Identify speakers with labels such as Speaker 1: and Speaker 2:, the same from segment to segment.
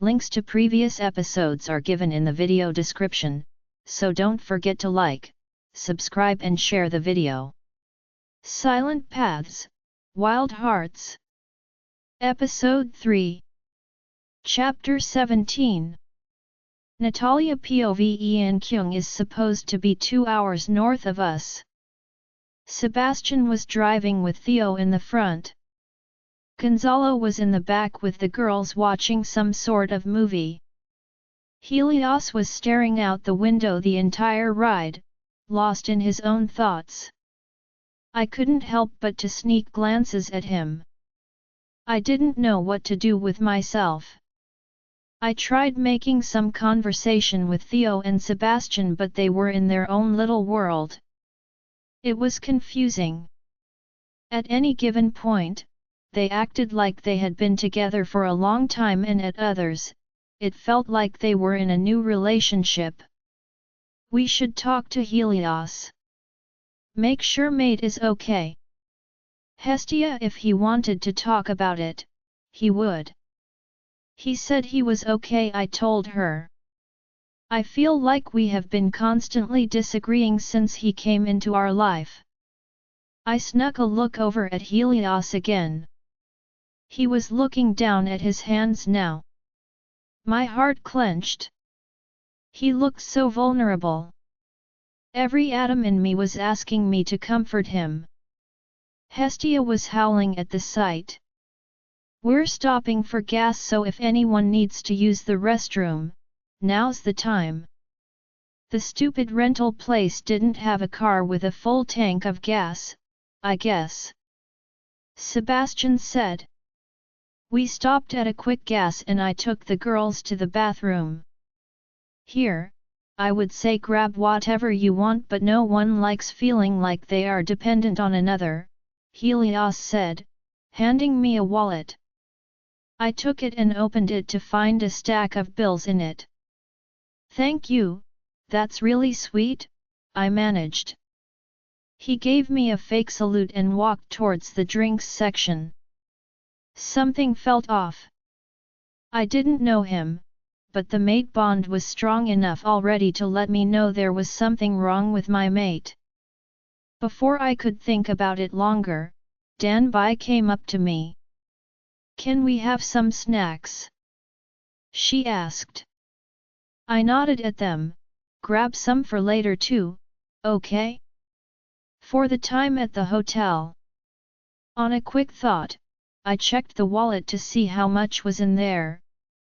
Speaker 1: Links to previous episodes are given in the video description, so don't forget to like, subscribe and share the video. Silent Paths, Wild Hearts. Episode 3. Chapter 17. Natalia Pove Kyung is supposed to be 2 hours north of us. Sebastian was driving with Theo in the front. Gonzalo was in the back with the girls watching some sort of movie. Helios was staring out the window the entire ride, lost in his own thoughts. I couldn't help but to sneak glances at him. I didn't know what to do with myself. I tried making some conversation with Theo and Sebastian, but they were in their own little world. It was confusing. At any given point, they acted like they had been together for a long time, and at others, it felt like they were in a new relationship. We should talk to Helios. Make sure mate is okay. Hestia, if he wanted to talk about it, he would. He said he was okay, I told her. I feel like we have been constantly disagreeing since he came into our life. I snuck a look over at Helios again. He was looking down at his hands now. My heart clenched. He looked so vulnerable. Every atom in me was asking me to comfort him. Hestia was howling at the sight. We're stopping for gas, so if anyone needs to use the restroom, now's the time. The stupid rental place didn't have a car with a full tank of gas, I guess. Sebastian said. We stopped at a quick gas and I took the girls to the bathroom. Here, I would say grab whatever you want, but no one likes feeling like they are dependent on another, Helios said, handing me a wallet. I took it and opened it to find a stack of bills in it. Thank you, that's really sweet, I managed. He gave me a fake salute and walked towards the drinks section. Something felt off. I didn't know him, but the mate bond was strong enough already to let me know there was something wrong with my mate. Before I could think about it longer, Dan Bai came up to me. Can we have some snacks? She asked. I nodded at them. Grab some for later too, okay? For the time at the hotel. On a quick thought, I checked the wallet to see how much was in there,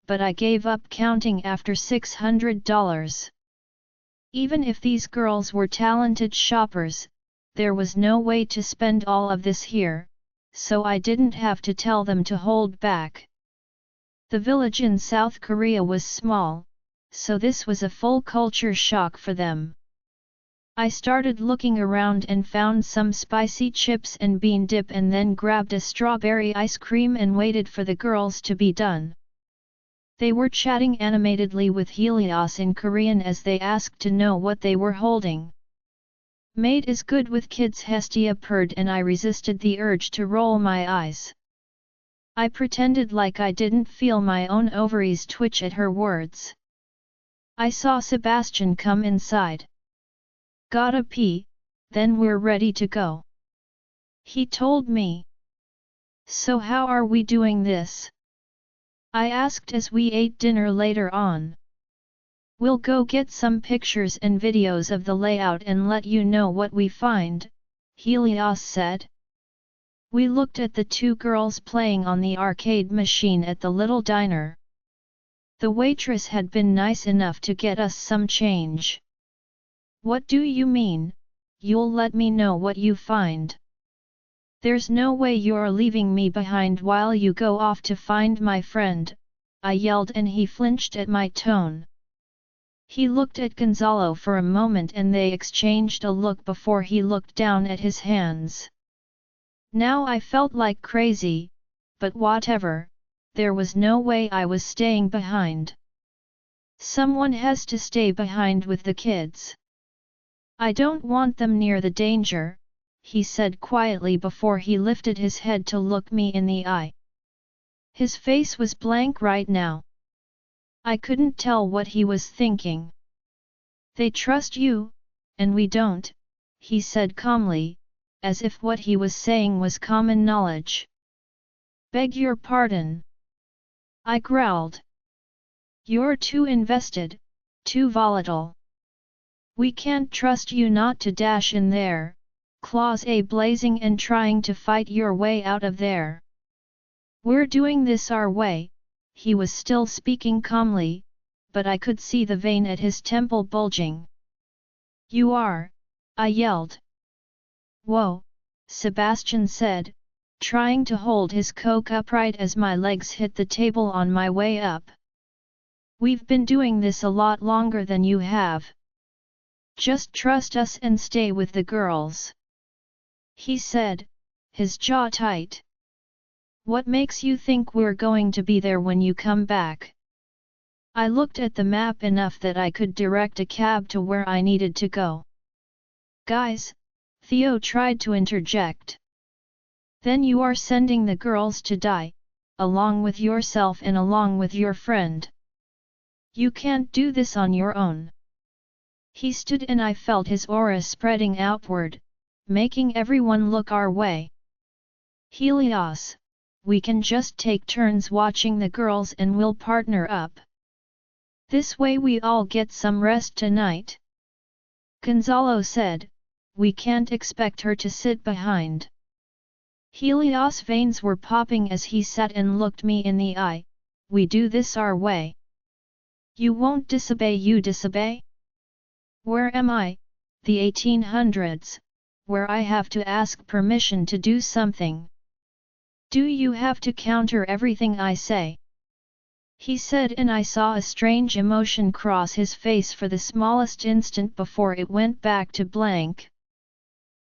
Speaker 1: but I gave up counting after $600. Even if these girls were talented shoppers, there was no way to spend all of this here, so I didn't have to tell them to hold back. The village in South Korea was small, so this was a full culture shock for them. I started looking around and found some spicy chips and bean dip, and then grabbed a strawberry ice cream and waited for the girls to be done. They were chatting animatedly with Helios in Korean as they asked to know what they were holding. Mate is good with kids, Hestia purred, and I resisted the urge to roll my eyes. I pretended like I didn't feel my own ovaries twitch at her words. I saw Sebastian come inside. Gotta pee, then we're ready to go. He told me. So how are we doing this? I asked as we ate dinner later on. We'll go get some pictures and videos of the layout and let you know what we find, Helios said. We looked at the two girls playing on the arcade machine at the little diner. The waitress had been nice enough to get us some change. What do you mean, you'll let me know what you find? There's no way you're leaving me behind while you go off to find my friend, I yelled, and he flinched at my tone. He looked at Gonzalo for a moment and they exchanged a look before he looked down at his hands. Now I felt like crazy, but whatever, there was no way I was staying behind. Someone has to stay behind with the kids. I don't want them near the danger, he said quietly before he lifted his head to look me in the eye. His face was blank right now. I couldn't tell what he was thinking. They trust you, and we don't, he said calmly, as if what he was saying was common knowledge. Beg your pardon. I growled. You're too invested, too volatile. We can't trust you not to dash in there, claws blazing and trying to fight your way out of there. We're doing this our way, he was still speaking calmly, but I could see the vein at his temple bulging. You are, I yelled. Whoa, Sebastian said, trying to hold his coke upright as my legs hit the table on my way up. We've been doing this a lot longer than you have. Just trust us and stay with the girls. He said, his jaw tight. What makes you think we're going to be there when you come back? I looked at the map enough that I could direct a cab to where I needed to go. Guys, Theo tried to interject. Then you are sending the girls to die, along with yourself and along with your friend. You can't do this on your own. He stood and I felt his aura spreading outward, making everyone look our way. Helios, we can just take turns watching the girls and we'll partner up. This way we all get some rest tonight. Gonzalo said, we can't expect her to sit behind. Helios' veins were popping as he sat and looked me in the eye. We do this our way. You won't disobey, you disobey? Where am I, the 1800s, where I have to ask permission to do something? Do you have to counter everything I say? He said, and I saw a strange emotion cross his face for the smallest instant before it went back to blank.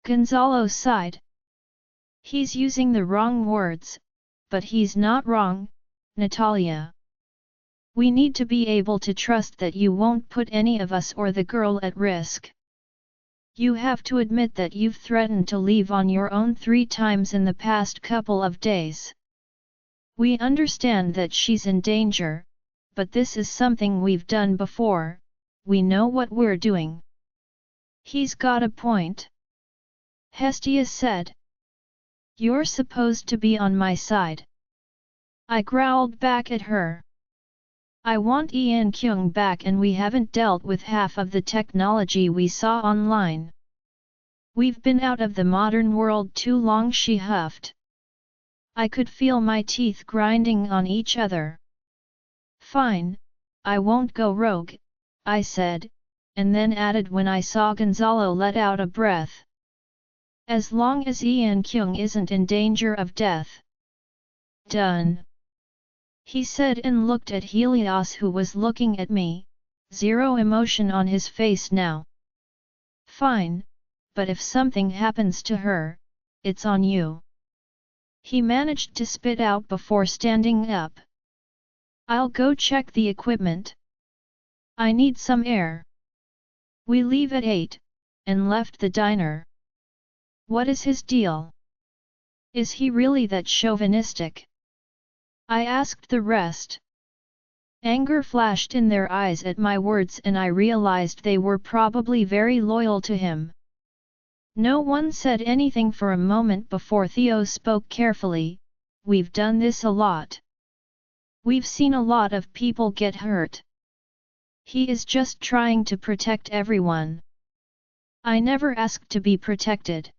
Speaker 1: Gonzalo sighed. He's using the wrong words, but he's not wrong, Natalia. We need to be able to trust that you won't put any of us or the girl at risk. You have to admit that you've threatened to leave on your own 3 times in the past couple of days. We understand that she's in danger, but this is something we've done before, we know what we're doing. He's got a point. Hestia said. You're supposed to be on my side. I growled back at her. I want Ian Kyung back and we haven't dealt with half of the technology we saw online. We've been out of the modern world too long, she huffed. I could feel my teeth grinding on each other. Fine, I won't go rogue, I said, and then added when I saw Gonzalo let out a breath. As long as Ian Kyung isn't in danger of death. Done. He said and looked at Helios, who was looking at me, zero emotion on his face now. Fine, but if something happens to her, it's on you. He managed to spit out before standing up. I'll go check the equipment. I need some air. We leave at 8, and left the diner. What is his deal? Is he really that chauvinistic? I asked the rest. Anger flashed in their eyes at my words and I realized they were probably very loyal to him. No one said anything for a moment before Theo spoke carefully. We've done this a lot. We've seen a lot of people get hurt. He is just trying to protect everyone. I never asked to be protected.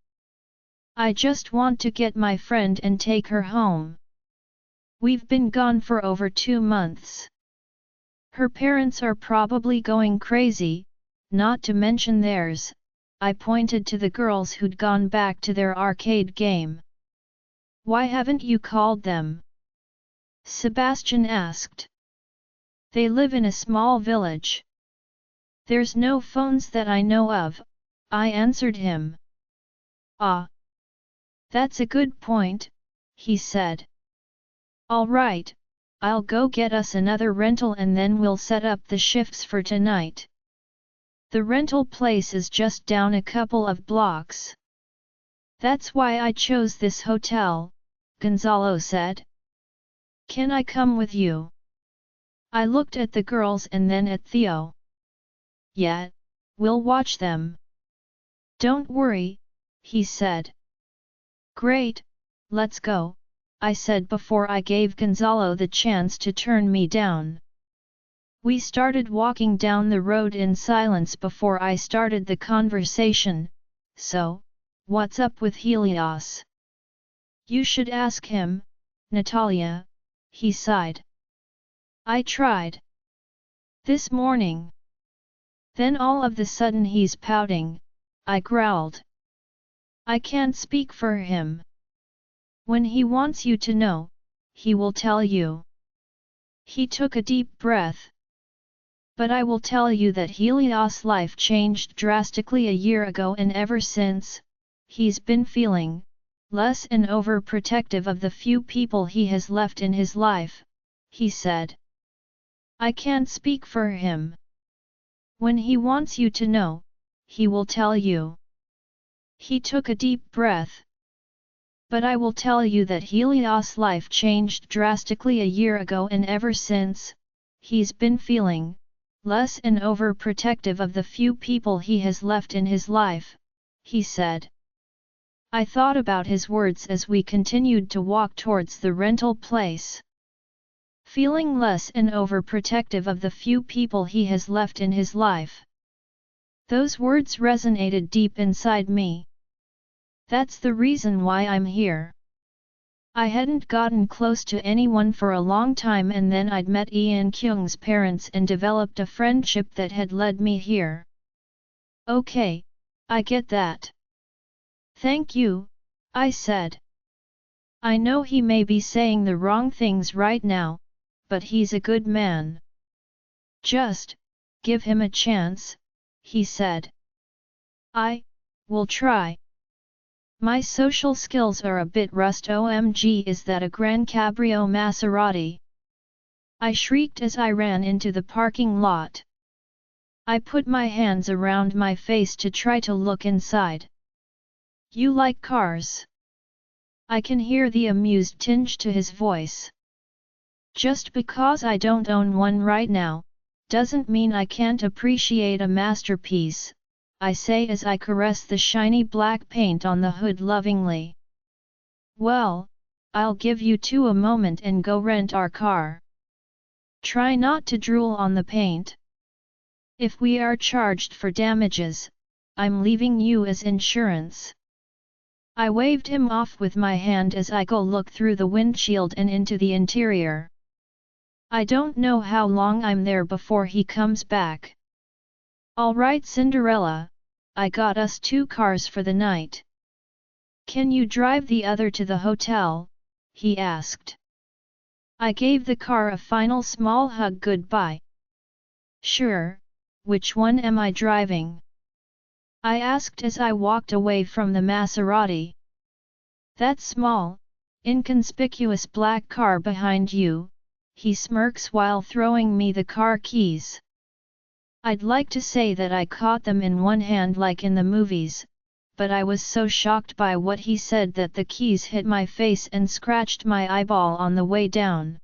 Speaker 1: I just want to get my friend and take her home. We've been gone for over 2 months. Her parents are probably going crazy, not to mention theirs. I pointed to the girls who'd gone back to their arcade game. Why haven't you called them? Sebastian asked. They live in a small village. There's no phones that I know of, I answered him. Ah. That's a good point, he said. All right, I'll go get us another rental and then we'll set up the shifts for tonight. The rental place is just down a couple of blocks. That's why I chose this hotel, Gonzalo said. Can I come with you? I looked at the girls and then at Theo. Yeah, we'll watch them. Don't worry, he said. Great, let's go, I said before I gave Gonzalo the chance to turn me down. We started walking down the road in silence before I started the conversation. So, what's up with Helios? You should ask him, Natalia, he sighed. I tried. This morning. Then all of the sudden he's pouting, I growled. I can't speak for him. When he wants you to know, he will tell you. He took a deep breath. But I will tell you that Helios' life changed drastically a year ago, and ever since, he's been feeling less and overprotective of the few people he has left in his life, he said. I can't speak for him. When he wants you to know, he will tell you. He took a deep breath. But I will tell you that Helios' life changed drastically a year ago, and ever since, he's been feeling less and overprotective of the few people he has left in his life, he said. I thought about his words as we continued to walk towards the rental place. Feeling less and overprotective of the few people he has left in his life. Those words resonated deep inside me. That's the reason why I'm here. I hadn't gotten close to anyone for a long time, and then I'd met Ian Kyung's parents and developed a friendship that had led me here. Okay, I get that. Thank you, I said. I know he may be saying the wrong things right now, but he's a good man. Just give him a chance, he said. I will try. My social skills are a bit rust. OMG, is that a Gran Cabrio Maserati? I shrieked as I ran into the parking lot. I put my hands around my face to try to look inside. You like cars? I can hear the amused tinge to his voice. Just because I don't own one right now, doesn't mean I can't appreciate a masterpiece, I say as I caress the shiny black paint on the hood lovingly. Well, I'll give you two a moment and go rent our car. Try not to drool on the paint. If we are charged for damages, I'm leaving you as insurance. I waved him off with my hand as I go look through the windshield and into the interior. I don't know how long I'm there before he comes back. All right, Cinderella, I got us 2 cars for the night. Can you drive the other to the hotel? He asked. I gave the car a final small hug goodbye. Sure, which one am I driving? I asked as I walked away from the Maserati. That small, inconspicuous black car behind you, he smirks while throwing me the car keys. I'd like to say that I caught them in one hand like in the movies, but I was so shocked by what he said that the keys hit my face and scratched my eyeball on the way down.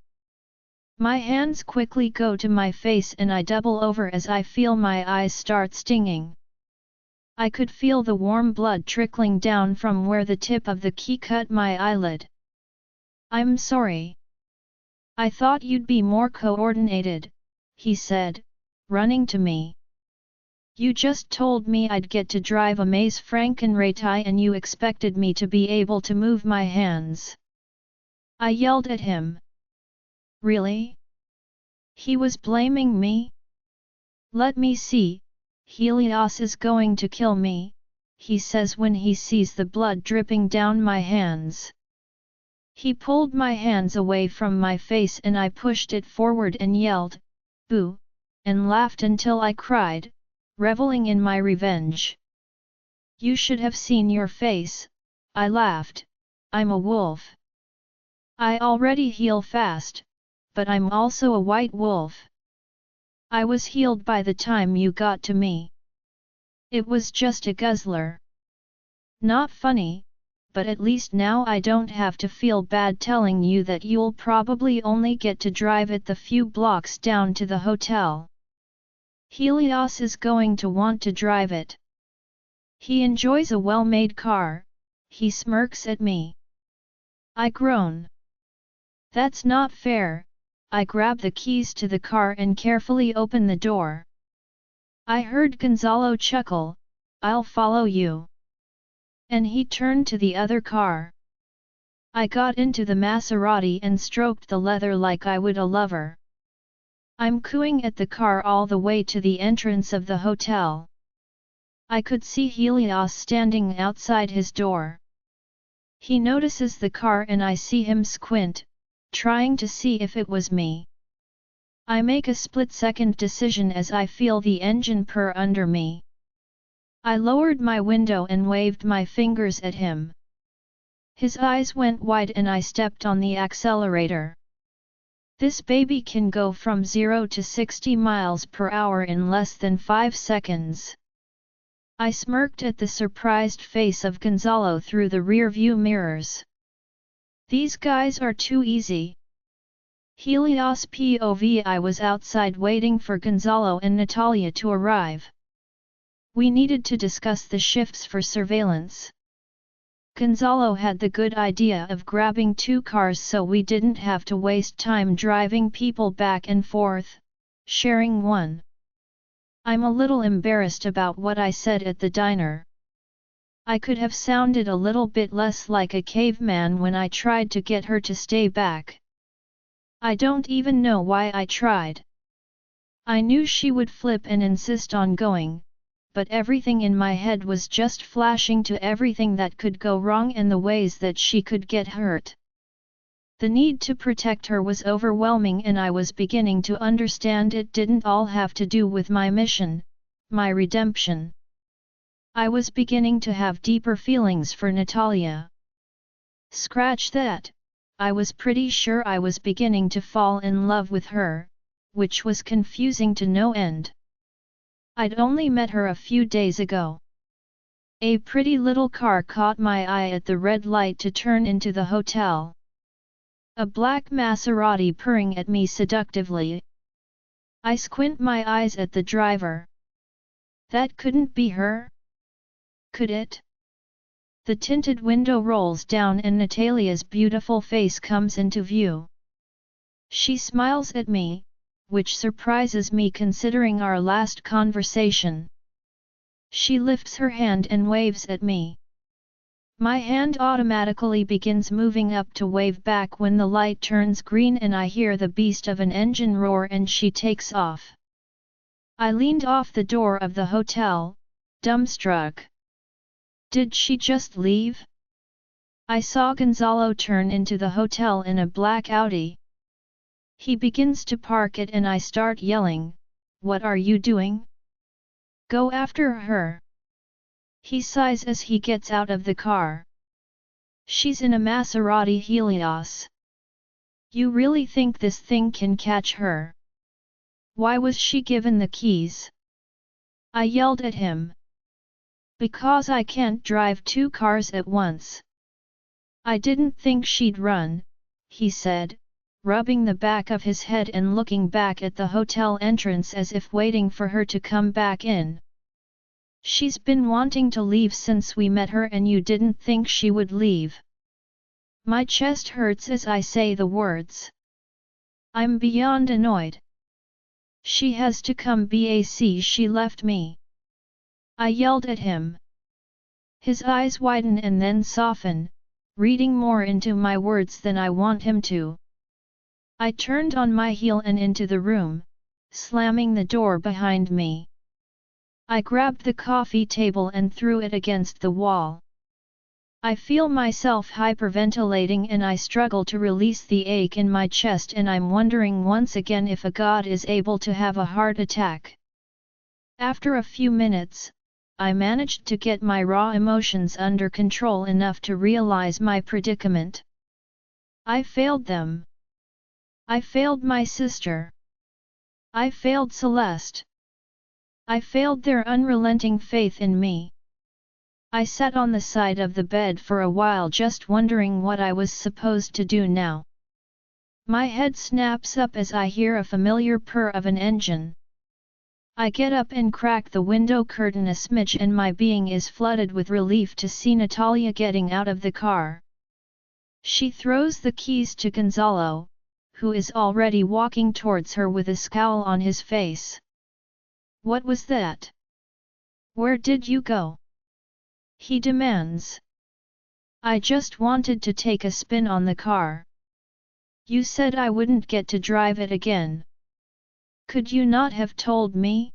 Speaker 1: My hands quickly go to my face and I double over as I feel my eyes start stinging. I could feel the warm blood trickling down from where the tip of the key cut my eyelid. I'm sorry. I thought you'd be more coordinated, he said, running to me. You just told me I'd get to drive a Maze Frankenreitei and you expected me to be able to move my hands. I yelled at him. Really? He was blaming me? Let me see, Helios is going to kill me, he says when he sees the blood dripping down my hands. He pulled my hands away from my face and I pushed it forward and yelled, boo, and laughed until I cried, reveling in my revenge. You should have seen your face, I laughed, I'm a wolf. I already heal fast, but I'm also a white wolf. I was healed by the time you got to me. It was just a guzzler. Not funny, but at least now I don't have to feel bad telling you that you'll probably only get to drive it the few blocks down to the hotel. Helios is going to want to drive it. He enjoys a well-made car," he smirks at me. I groan. "That's not fair." I grab the keys to the car and carefully open the door. I heard Gonzalo chuckle, "I'll follow you." And he turned to the other car. I got into the Maserati and stroked the leather like I would a lover. I'm cooing at the car all the way to the entrance of the hotel. I could see Helios standing outside his door. He notices the car and I see him squint, trying to see if it was me. I make a split-second decision as I feel the engine purr under me. I lowered my window and waved my fingers at him. His eyes went wide and I stepped on the accelerator. This baby can go from 0 to 60 miles per hour in less than 5 seconds. I smirked at the surprised face of Gonzalo through the rear-view mirrors. These guys are too easy. Helios POV. I was outside waiting for Gonzalo and Natalia to arrive. We needed to discuss the shifts for surveillance. Gonzalo had the good idea of grabbing 2 cars so we didn't have to waste time driving people back and forth, sharing one. I'm a little embarrassed about what I said at the diner. I could have sounded a little bit less like a caveman when I tried to get her to stay back. I don't even know why I tried. I knew she would flip and insist on going, but everything in my head was just flashing to everything that could go wrong and the ways that she could get hurt. The need to protect her was overwhelming and I was beginning to understand it didn't all have to do with my mission, my redemption. I was beginning to have deeper feelings for Natalia. Scratch that, I was pretty sure I was beginning to fall in love with her, which was confusing to no end. I'd only met her a few days ago. A pretty little car caught my eye at the red light to turn into the hotel. A black Maserati purring at me seductively. I squint my eyes at the driver. That couldn't be her? Could it? The tinted window rolls down and Natalia's beautiful face comes into view. She smiles at me, which surprises me considering our last conversation. She lifts her hand and waves at me. My hand automatically begins moving up to wave back when the light turns green and I hear the beast of an engine roar and she takes off. I leaned off the door of the hotel, dumbstruck. Did she just leave? I saw Gonzalo turn into the hotel in a black Audi. He begins to park it and I start yelling, "What are you doing? Go after her!" He sighs as he gets out of the car. She's in a Maserati Helios. You really think this thing can catch her? Why was she given the keys? I yelled at him. Because I can't drive 2 cars at once. I didn't think she'd run, he said, rubbing the back of his head and looking back at the hotel entrance as if waiting for her to come back in. She's been wanting to leave since we met her and you didn't think she would leave. My chest hurts as I say the words. I'm beyond annoyed. She has to come back, she left me. I yelled at him. His eyes widen and then soften, reading more into my words than I want him to. I turned on my heel and into the room, slamming the door behind me. I grabbed the coffee table and threw it against the wall. I feel myself hyperventilating and I struggle to release the ache in my chest and I'm wondering once again if a god is able to have a heart attack. After a few minutes, I managed to get my raw emotions under control enough to realize my predicament. I failed them. I failed my sister. I failed Celeste. I failed their unrelenting faith in me. I sat on the side of the bed for a while just wondering what I was supposed to do now. My head snaps up as I hear a familiar purr of an engine. I get up and crack the window curtain a smidge and my being is flooded with relief to see Natalia getting out of the car. She throws the keys to Gonzalo, who is already walking towards her with a scowl on his face. "What was that? Where did you go?" he demands. "I just wanted to take a spin on the car. You said I wouldn't get to drive it again. Could you not have told me?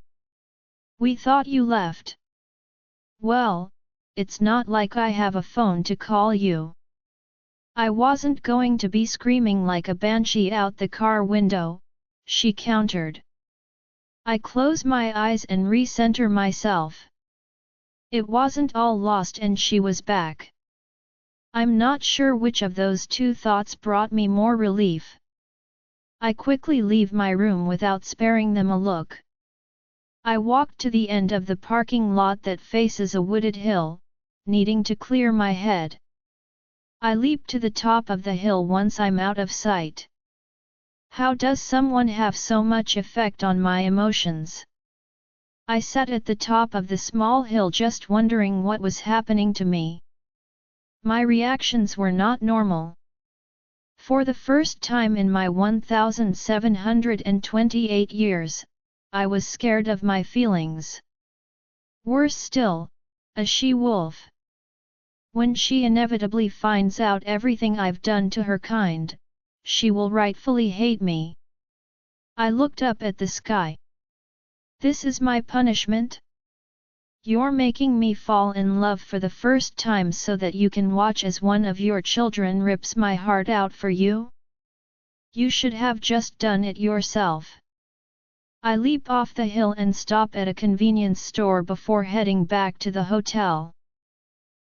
Speaker 1: We thought you left." "Well, it's not like I have a phone to call you." "I wasn't going to be screaming like a banshee out the car window," she countered. I close my eyes and recenter myself. It wasn't all lost and she was back. I'm not sure which of those two thoughts brought me more relief. I quickly leave my room without sparing them a look. I walk to the end of the parking lot that faces a wooded hill, needing to clear my head. I leap to the top of the hill once I'm out of sight. How does someone have so much effect on my emotions? I sat at the top of the small hill just wondering what was happening to me. My reactions were not normal. For the first time in my 1728 years, I was scared of my feelings. Worse still, a she-wolf. When she inevitably finds out everything I've done to her kind, she will rightfully hate me. I looked up at the sky. This is my punishment? You're making me fall in love for the first time so that you can watch as one of your children rips my heart out for you? You should have just done it yourself. I leap off the hill and stop at a convenience store before heading back to the hotel.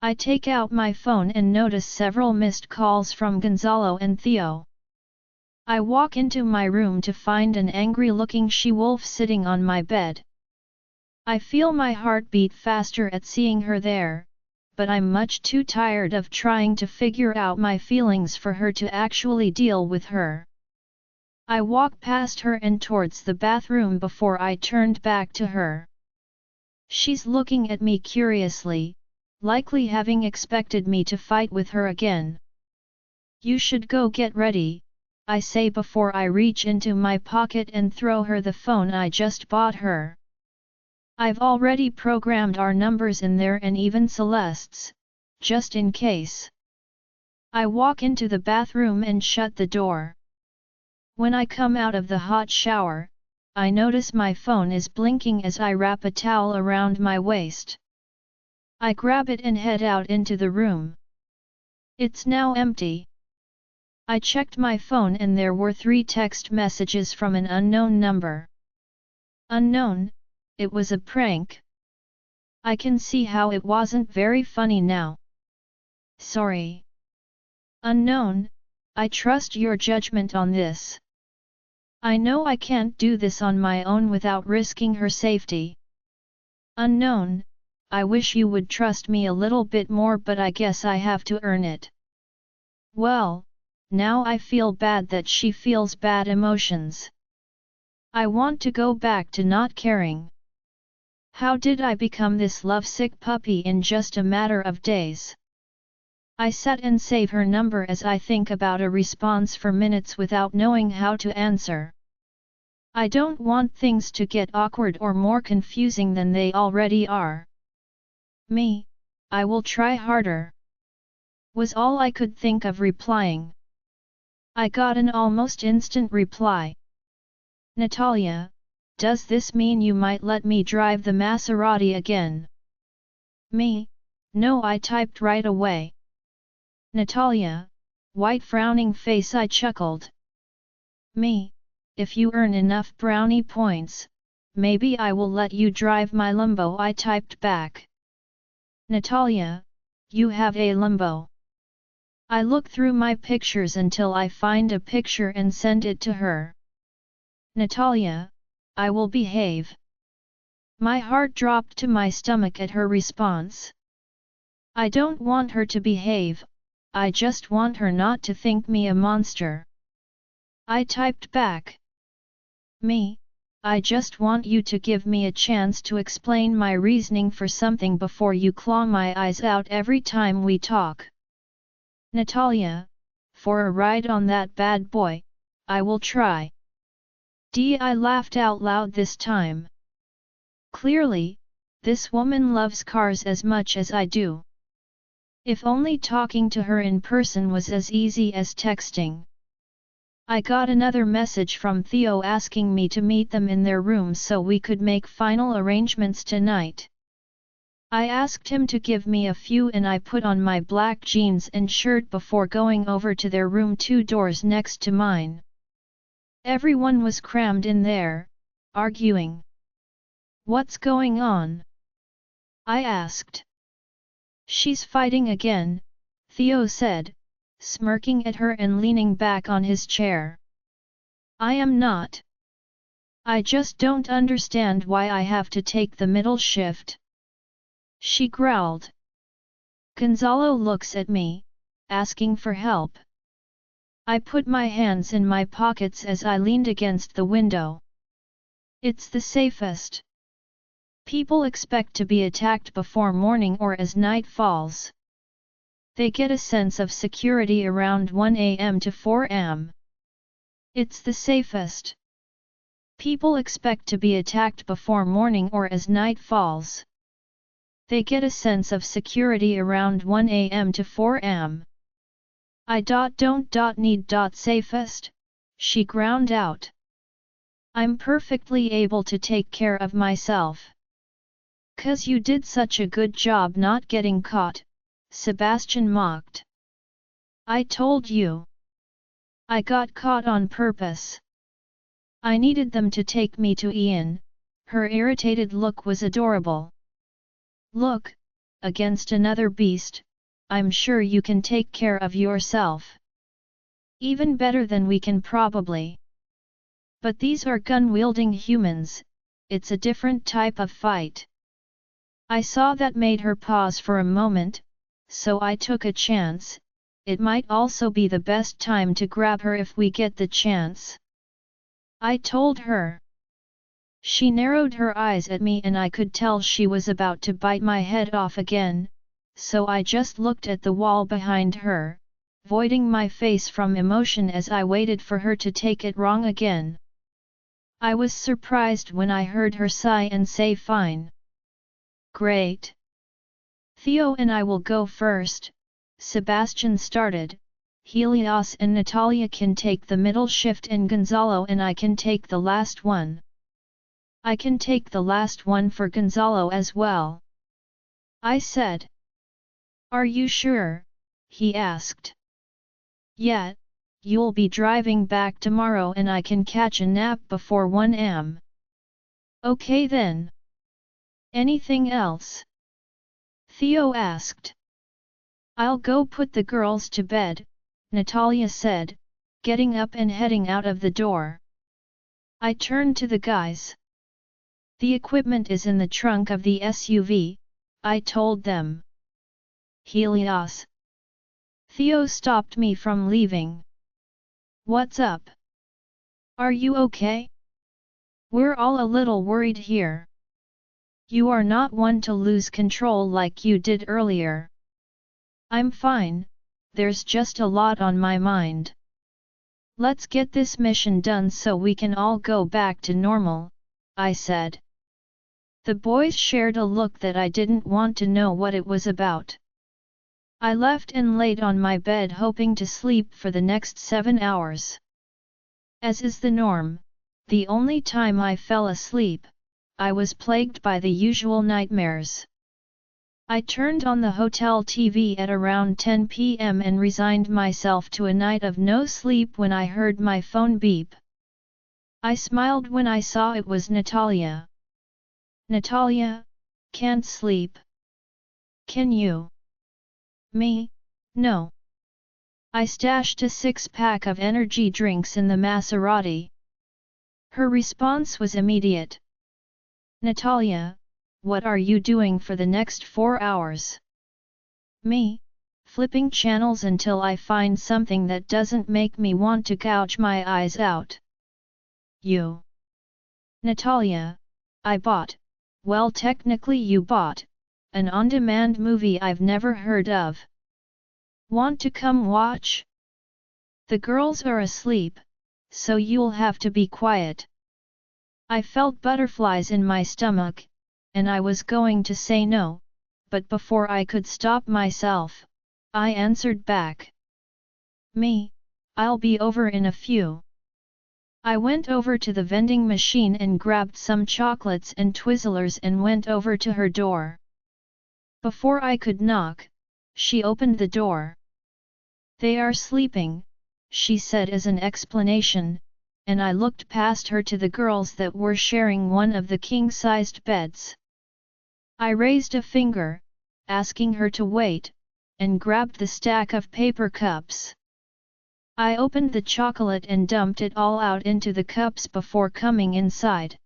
Speaker 1: I take out my phone and notice several missed calls from Gonzalo and Theo. I walk into my room to find an angry-looking she-wolf sitting on my bed. I feel my heart beat faster at seeing her there, but I'm much too tired of trying to figure out my feelings for her to actually deal with her. I walk past her and towards the bathroom before I turned back to her. She's looking at me curiously, likely having expected me to fight with her again. "You should go get ready," I say before I reach into my pocket and throw her the phone I just bought her. I've already programmed our numbers in there and even Celeste's, just in case. I walk into the bathroom and shut the door. When I come out of the hot shower, I notice my phone is blinking as I wrap a towel around my waist. I grab it and head out into the room. It's now empty. I checked my phone and there were 3 text messages from an unknown number. Unknown, it was a prank. I can see how it wasn't very funny now. Sorry. Unknown, I trust your judgment on this. I know I can't do this on my own without risking her safety. Unknown, I wish you would trust me a little bit more, but I guess I have to earn it. Well, now I feel bad that she feels bad emotions. I want to go back to not caring. How did I become this lovesick puppy in just a matter of days? I set and save her number as I think about a response for minutes without knowing how to answer. I don't want things to get awkward or more confusing than they already are. "Me, I will try harder," was all I could think of replying. I got an almost instant reply. "Natalia, does this mean you might let me drive the Maserati again?" "Me? No," I typed right away. "Natalia," white frowning face, I chuckled. "Me, if you earn enough brownie points, maybe I will let you drive my Lambo," I typed back. "Natalia, you have a Lambo?" I look through my pictures until I find a picture and send it to her. "Natalia, I will behave." My heart dropped to my stomach at her response. I don't want her to behave, I just want her not to think me a monster. I typed back. Me? I just want you to give me a chance to explain my reasoning for something before you claw my eyes out every time we talk. Natalia, for a ride on that bad boy, I will try. I laughed out loud this time. Clearly, this woman loves cars as much as I do. If only talking to her in person was as easy as texting. I got another message from Theo asking me to meet them in their room so we could make final arrangements tonight. I asked him to give me a few and I put on my black jeans and shirt before going over to their room 2 doors next to mine. Everyone was crammed in there, arguing. What's going on? I asked. She's fighting again, Theo said, smirking at her and leaning back on his chair. I am not. I just don't understand why I have to take the middle shift. She growled. Gonzalo looks at me, asking for help. I put my hands in my pockets as I leaned against the window. It's the safest. People expect to be attacked before morning or as night falls. They get a sense of security around 1 a.m. to 4 am. It's the safest. People expect to be attacked before morning or as night falls. They get a sense of security around 1 a.m. to 4 am. I don't need safest, she ground out. I'm perfectly able to take care of myself. 'Cause you did such a good job not getting caught, Sebastian mocked. I told you. I got caught on purpose. I needed them to take me to Ian, her irritated look was adorable. Look, against another beast, I'm sure you can take care of yourself. Even better than we can probably. But these are gun-wielding humans, it's a different type of fight. I saw that made her pause for a moment, so I took a chance, it might also be the best time to grab her if we get the chance. I told her. She narrowed her eyes at me and I could tell she was about to bite my head off again, so I just looked at the wall behind her, voiding my face from emotion as I waited for her to take it wrong again. I was surprised when I heard her sigh and say fine. Great. Theo and I will go first, Sebastian started, Helios and Natalia can take the middle shift and Gonzalo and I can take the last one. I can take the last one for Gonzalo as well. I said. Are you sure? He asked. Yeah, you'll be driving back tomorrow and I can catch a nap before 1 am. Okay then. Anything else? Theo asked. I'll go put the girls to bed, Natalia said, getting up and heading out of the door. I turned to the guys. The equipment is in the trunk of the SUV, I told them. Helios. Theo stopped me from leaving. What's up? Are you okay? We're all a little worried here. You are not one to lose control like you did earlier. I'm fine, there's just a lot on my mind. Let's get this mission done so we can all go back to normal, I said. The boys shared a look that I didn't want to know what it was about. I left and laid on my bed hoping to sleep for the next 7 hours. As is the norm, the only time I fell asleep, I was plagued by the usual nightmares. I turned on the hotel TV at around 10 p.m. and resigned myself to a night of no sleep when I heard my phone beep. I smiled when I saw it was Natalia. Natalia, can't sleep. Can you? Me, no. I stashed a 6-pack of energy drinks in the Maserati. Her response was immediate. Natalia, what are you doing for the next 4 hours? Me, flipping channels until I find something that doesn't make me want to gouge my eyes out. You. Natalia, I bought, well technically you bought, an on-demand movie I've never heard of. Want to come watch? The girls are asleep, so you'll have to be quiet. I felt butterflies in my stomach, and I was going to say no, but before I could stop myself, I answered back. Me, I'll be over in a few. I went over to the vending machine and grabbed some chocolates and Twizzlers and went over to her door. Before I could knock, she opened the door. They are sleeping, she said as an explanation, and I looked past her to the girls that were sharing one of the king-sized beds. I raised a finger, asking her to wait, and grabbed the stack of paper cups. I opened the chocolate and dumped it all out into the cups before coming inside.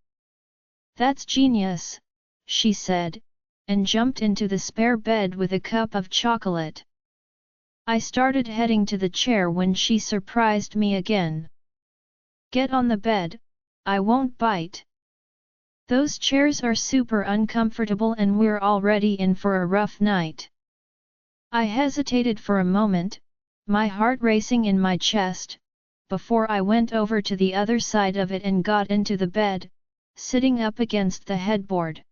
Speaker 1: That's genius, she said, and jumped into the spare bed with a cup of chocolate. I started heading to the chair when she surprised me again. Get on the bed, I won't bite. Those chairs are super uncomfortable and we're already in for a rough night. I hesitated for a moment, my heart racing in my chest, before I went over to the other side of it and got into the bed, sitting up against the headboard.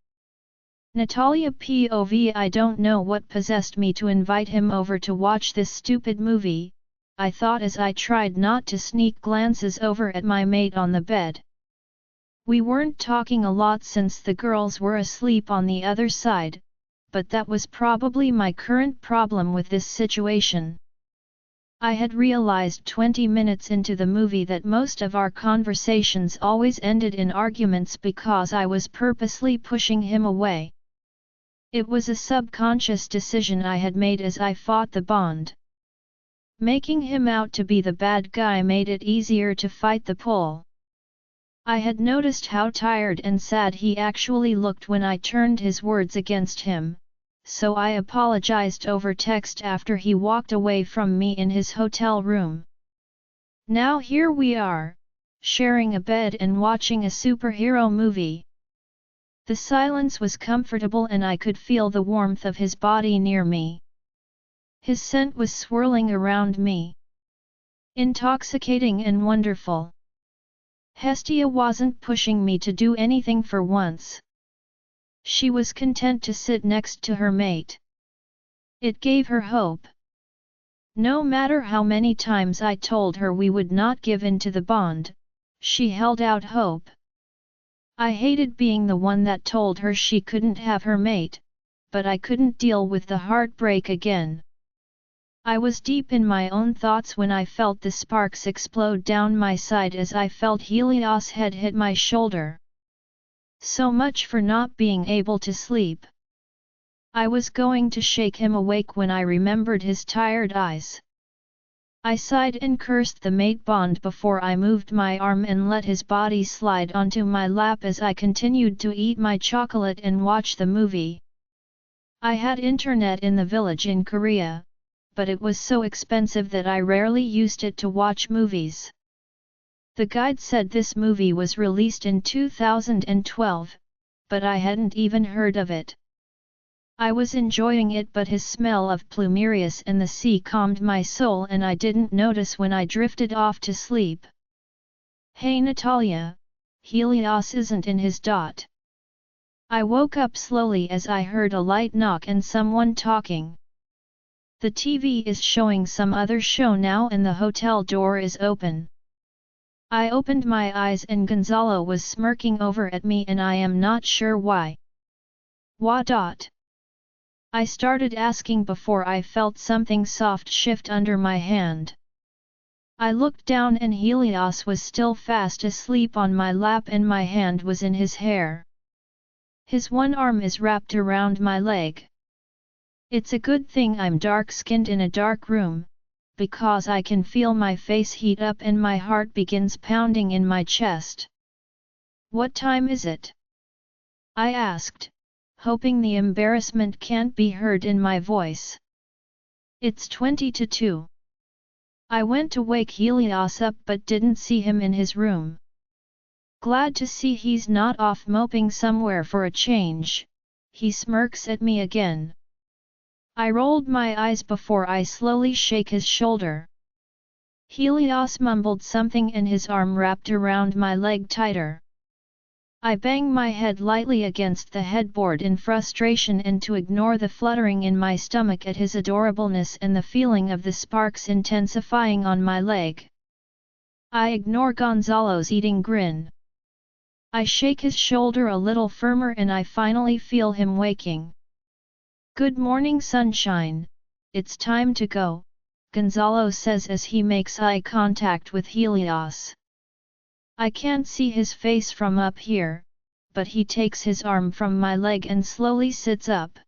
Speaker 1: Natalia POV. I don't know what possessed me to invite him over to watch this stupid movie, I thought as I tried not to sneak glances over at my mate on the bed. We weren't talking a lot since the girls were asleep on the other side, but that was probably my current problem with this situation. I had realized 20 minutes into the movie that most of our conversations always ended in arguments because I was purposely pushing him away. It was a subconscious decision I had made as I fought the bond. Making him out to be the bad guy made it easier to fight the pull. I had noticed how tired and sad he actually looked when I turned his words against him, so I apologized over text after he walked away from me in his hotel room. Now here we are, sharing a bed and watching a superhero movie. The silence was comfortable and I could feel the warmth of his body near me. His scent was swirling around me. Intoxicating and wonderful. Hestia wasn't pushing me to do anything for once. She was content to sit next to her mate. It gave her hope. No matter how many times I told her we would not give in to the bond, she held out hope. I hated being the one that told her she couldn't have her mate, but I couldn't deal with the heartbreak again. I was deep in my own thoughts when I felt the sparks explode down my side as I felt Helios' head hit my shoulder. So much for not being able to sleep. I was going to shake him awake when I remembered his tired eyes. I sighed and cursed the mate bond before I moved my arm and let his body slide onto my lap as I continued to eat my chocolate and watch the movie. I had internet in the village in Korea, but it was so expensive that I rarely used it to watch movies. The guide said this movie was released in 2012, but I hadn't even heard of it. I was enjoying it, but his smell of plumerias and the sea calmed my soul and I didn't notice when I drifted off to sleep. Hey Natalia, Helios isn't in his dot. I woke up slowly as I heard a light knock and someone talking. The TV is showing some other show now and the hotel door is open. I opened my eyes and Gonzalo was smirking over at me and I am not sure why. What? I started asking before I felt something soft shift under my hand. I looked down and Helios was still fast asleep on my lap and my hand was in his hair. His one arm is wrapped around my leg. It's a good thing I'm dark-skinned in a dark room, because I can feel my face heat up and my heart begins pounding in my chest. What time is it? I asked, hoping the embarrassment can't be heard in my voice. It's 20 to 2. I went to wake Helios up but didn't see him in his room. Glad to see he's not off moping somewhere for a change, he smirks at me again. I rolled my eyes before I slowly shake his shoulder. Helios mumbled something and his arm wrapped around my leg tighter. I bang my head lightly against the headboard in frustration and to ignore the fluttering in my stomach at his adorableness and the feeling of the sparks intensifying on my leg. I ignore Gonzalo's eating grin. I shake his shoulder a little firmer and I finally feel him waking. Good morning, sunshine, it's time to go, Gonzalo says as he makes eye contact with Helios. I can't see his face from up here, but he takes his arm from my leg and slowly sits up.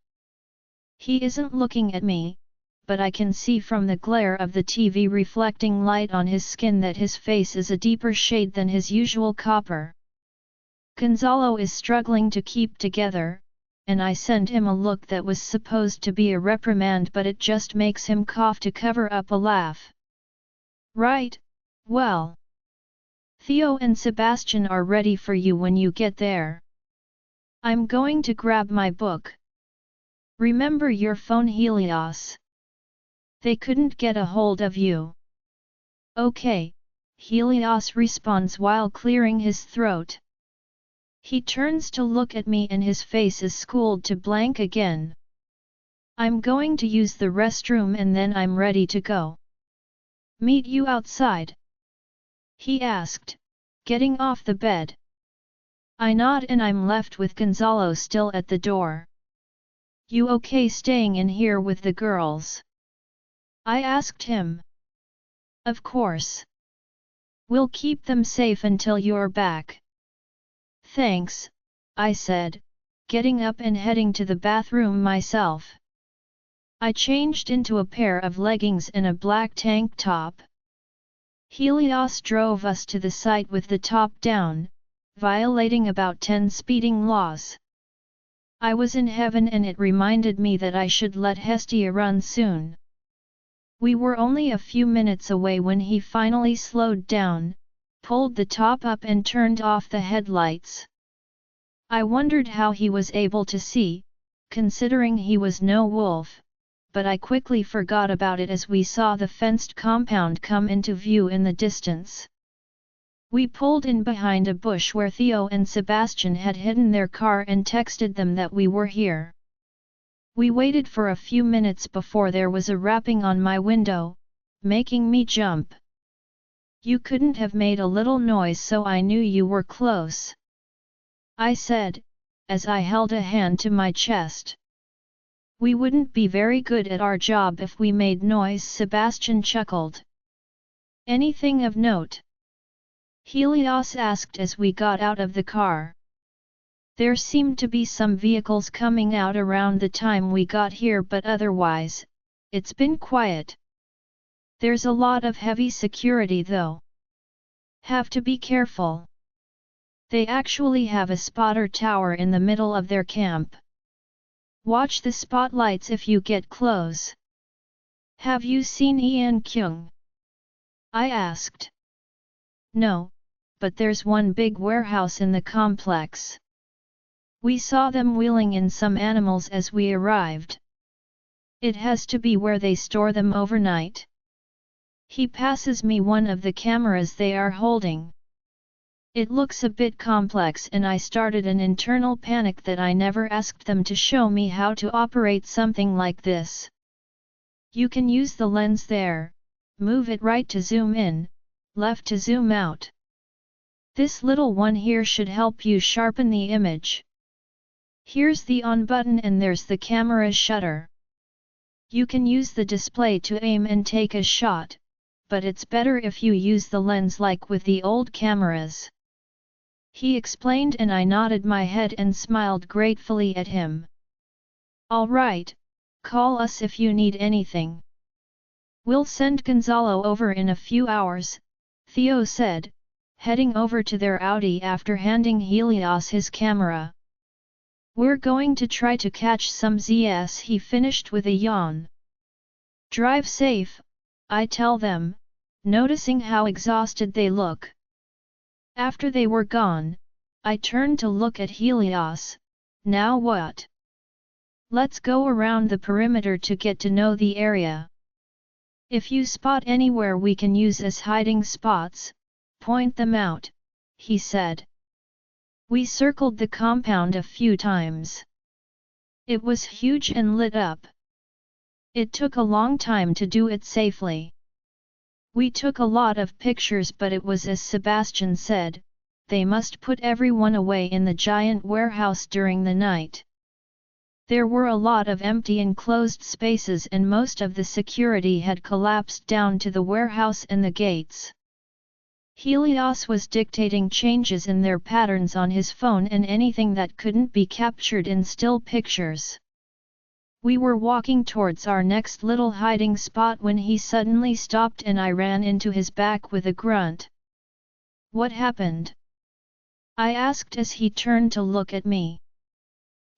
Speaker 1: He isn't looking at me, but I can see from the glare of the TV reflecting light on his skin that his face is a deeper shade than his usual copper. Gonzalo is struggling to keep together, and I send him a look that was supposed to be a reprimand but it just makes him cough to cover up a laugh. Right, well. Theo and Sebastian are ready for you when you get there. I'm going to grab my book. Remember your phone, Helios. They couldn't get a hold of you. Okay, Helios responds while clearing his throat. He turns to look at me and his face is schooled to blank again. I'm going to use the restroom and then I'm ready to go. Meet you outside? He asked, getting off the bed. I nod and I'm left with Gonzalo still at the door. You okay staying in here with the girls? I asked him. Of course. We'll keep them safe until you're back. Thanks, I said, getting up and heading to the bathroom myself. I changed into a pair of leggings and a black tank top. Helios drove us to the site with the top down, violating about 10 speeding laws. I was in heaven and it reminded me that I should let Hestia run soon. We were only a few minutes away when he finally slowed down, pulled the top up and turned off the headlights. I wondered how he was able to see, considering he was no wolf, but I quickly forgot about it as we saw the fenced compound come into view in the distance. We pulled in behind a bush where Theo and Sebastian had hidden their car and texted them that we were here. We waited for a few minutes before there was a rapping on my window, making me jump. You couldn't have made a little noise so I knew you were close, I said, as I held a hand to my chest. We wouldn't be very good at our job if we made noise, Sebastian chuckled. Anything of note? Helios asked as we got out of the car. There seemed to be some vehicles coming out around the time we got here but otherwise, it's been quiet. There's a lot of heavy security though. Have to be careful. They actually have a spotter tower in the middle of their camp. Watch the spotlights if you get close. Have you seen Ian Kyung? I asked. No, but there's one big warehouse in the complex. We saw them wheeling in some animals as we arrived. It has to be where they store them overnight. He passes me one of the cameras they are holding. It looks a bit complex and I started an internal panic that I never asked them to show me how to operate something like this. You can use the lens there, move it right to zoom in, left to zoom out. This little one here should help you sharpen the image. Here's the on button and there's the camera shutter. You can use the display to aim and take a shot, but it's better if you use the lens like with the old cameras. He explained and I nodded my head and smiled gratefully at him. All right, call us if you need anything. We'll send Gonzalo over in a few hours, Theo said, heading over to their Audi after handing Helios his camera. We're going to try to catch some Zs, he finished with a yawn. Drive safe, I tell them, noticing how exhausted they look. After they were gone, I turned to look at Helios. Now what? Let's go around the perimeter to get to know the area. If you spot anywhere we can use as hiding spots, point them out, he said. We circled the compound a few times. It was huge and lit up. It took a long time to do it safely. We took a lot of pictures, but it was as Sebastian said, they must put everyone away in the giant warehouse during the night. There were a lot of empty enclosed spaces and most of the security had collapsed down to the warehouse and the gates. Helios was dictating changes in their patterns on his phone and anything that couldn't be captured in still pictures. We were walking towards our next little hiding spot when he suddenly stopped and I ran into his back with a grunt. What happened? I asked as he turned to look at me.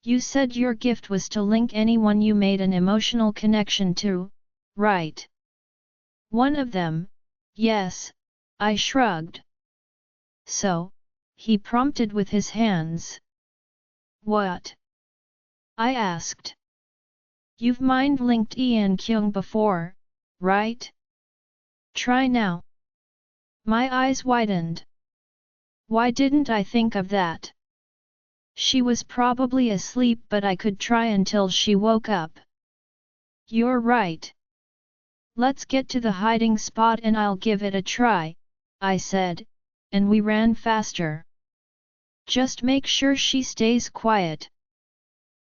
Speaker 1: You said your gift was to link anyone you made an emotional connection to, right? One of them, yes, I shrugged. So, he prompted with his hands. What? I asked. You've mind-linked Ian Kyung before, right? Try now. My eyes widened. Why didn't I think of that? She was probably asleep, but I could try until she woke up. You're right. Let's get to the hiding spot and I'll give it a try, I said, and we ran faster. Just make sure she stays quiet.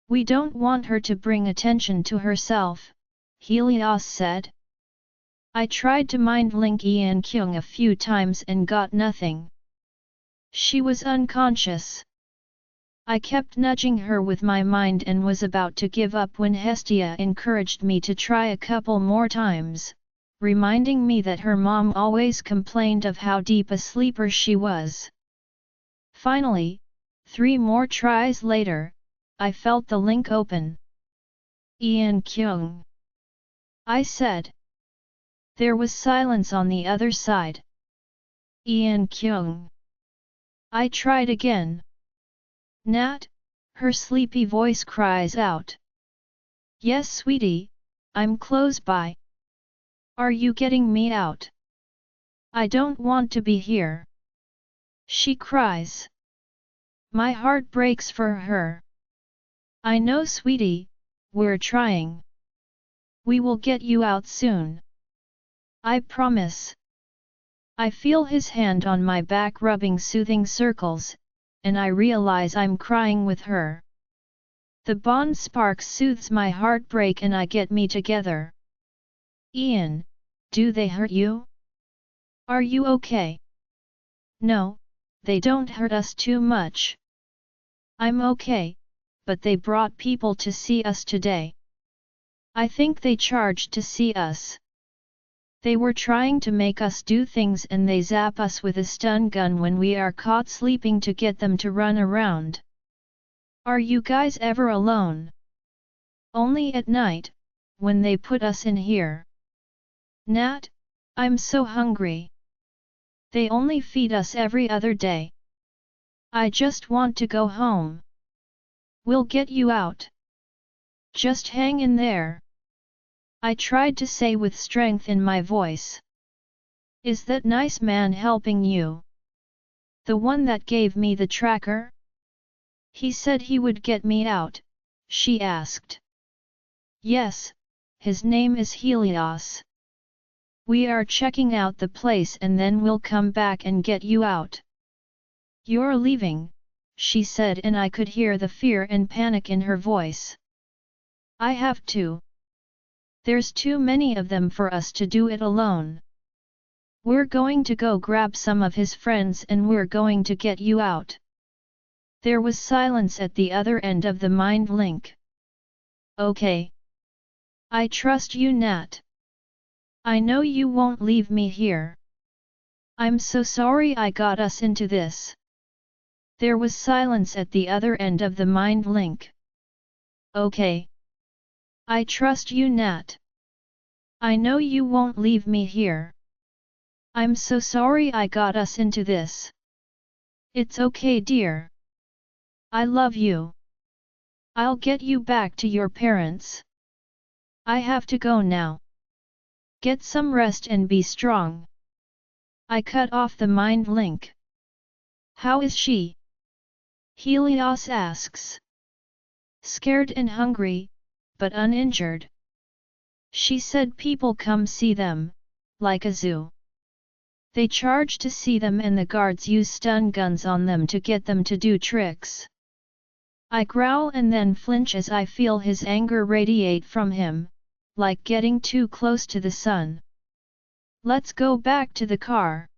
Speaker 1: We don't want her to bring attention to herself, Helios said. I tried to mind-link Ian Kyung a few times and got nothing. She was unconscious. I kept nudging her with my mind and was about to give up when Hestia encouraged me to try a couple more times, reminding me that her mom always complained of how deep a sleeper she was. Finally, 3 more tries later, I felt the link open. Ian Kyung, I said. There was silence on the other side. Ian Kyung. I tried again. Nat, her sleepy voice cries out. Yes, sweetie, I'm close by. Are you getting me out? I don't want to be here. She cries. My heart breaks for her. I know, sweetie, we're trying. We will get you out soon. I promise. I feel his hand on my back rubbing soothing circles, and I realize I'm crying with her. The bond spark soothes my heartbreak and I get me together. Ian, do they hurt you? Are you okay? No, they don't hurt us too much. I'm okay, but they brought people to see us today. I think they charged to see us. They were trying to make us do things and they zap us with a stun gun when we are caught sleeping to get them to run around. Are you guys ever alone? Only at night, when they put us in here. Nat, I'm so hungry. They only feed us every other day. I just want to go home. We'll get you out. Just hang in there. I tried to say with strength in my voice. Is that nice man helping you? The one that gave me the tracker? He said he would get me out, she asked. Yes, his name is Helios. We are checking out the place and then we'll come back and get you out. You're leaving, she said, and I could hear the fear and panic in her voice. I have to. There's too many of them for us to do it alone. We're going to go grab some of his friends and we're going to get you out. There was silence at the other end of the mind link. Okay. I trust you, Nat. I know you won't leave me here. I'm so sorry I got us into this. There was silence at the other end of the mind link. Okay. I trust you, Nat. I know you won't leave me here. I'm so sorry I got us into this. It's okay, dear. I love you. I'll get you back to your parents. I have to go now. Get some rest and be strong. I cut off the mind link. How is she? Helios asks. Scared and hungry, but uninjured. She said people come see them, like a zoo. They charge to see them and the guards use stun guns on them to get them to do tricks. I growl and then flinch as I feel his anger radiate from him, like getting too close to the sun. Let's go back to the car.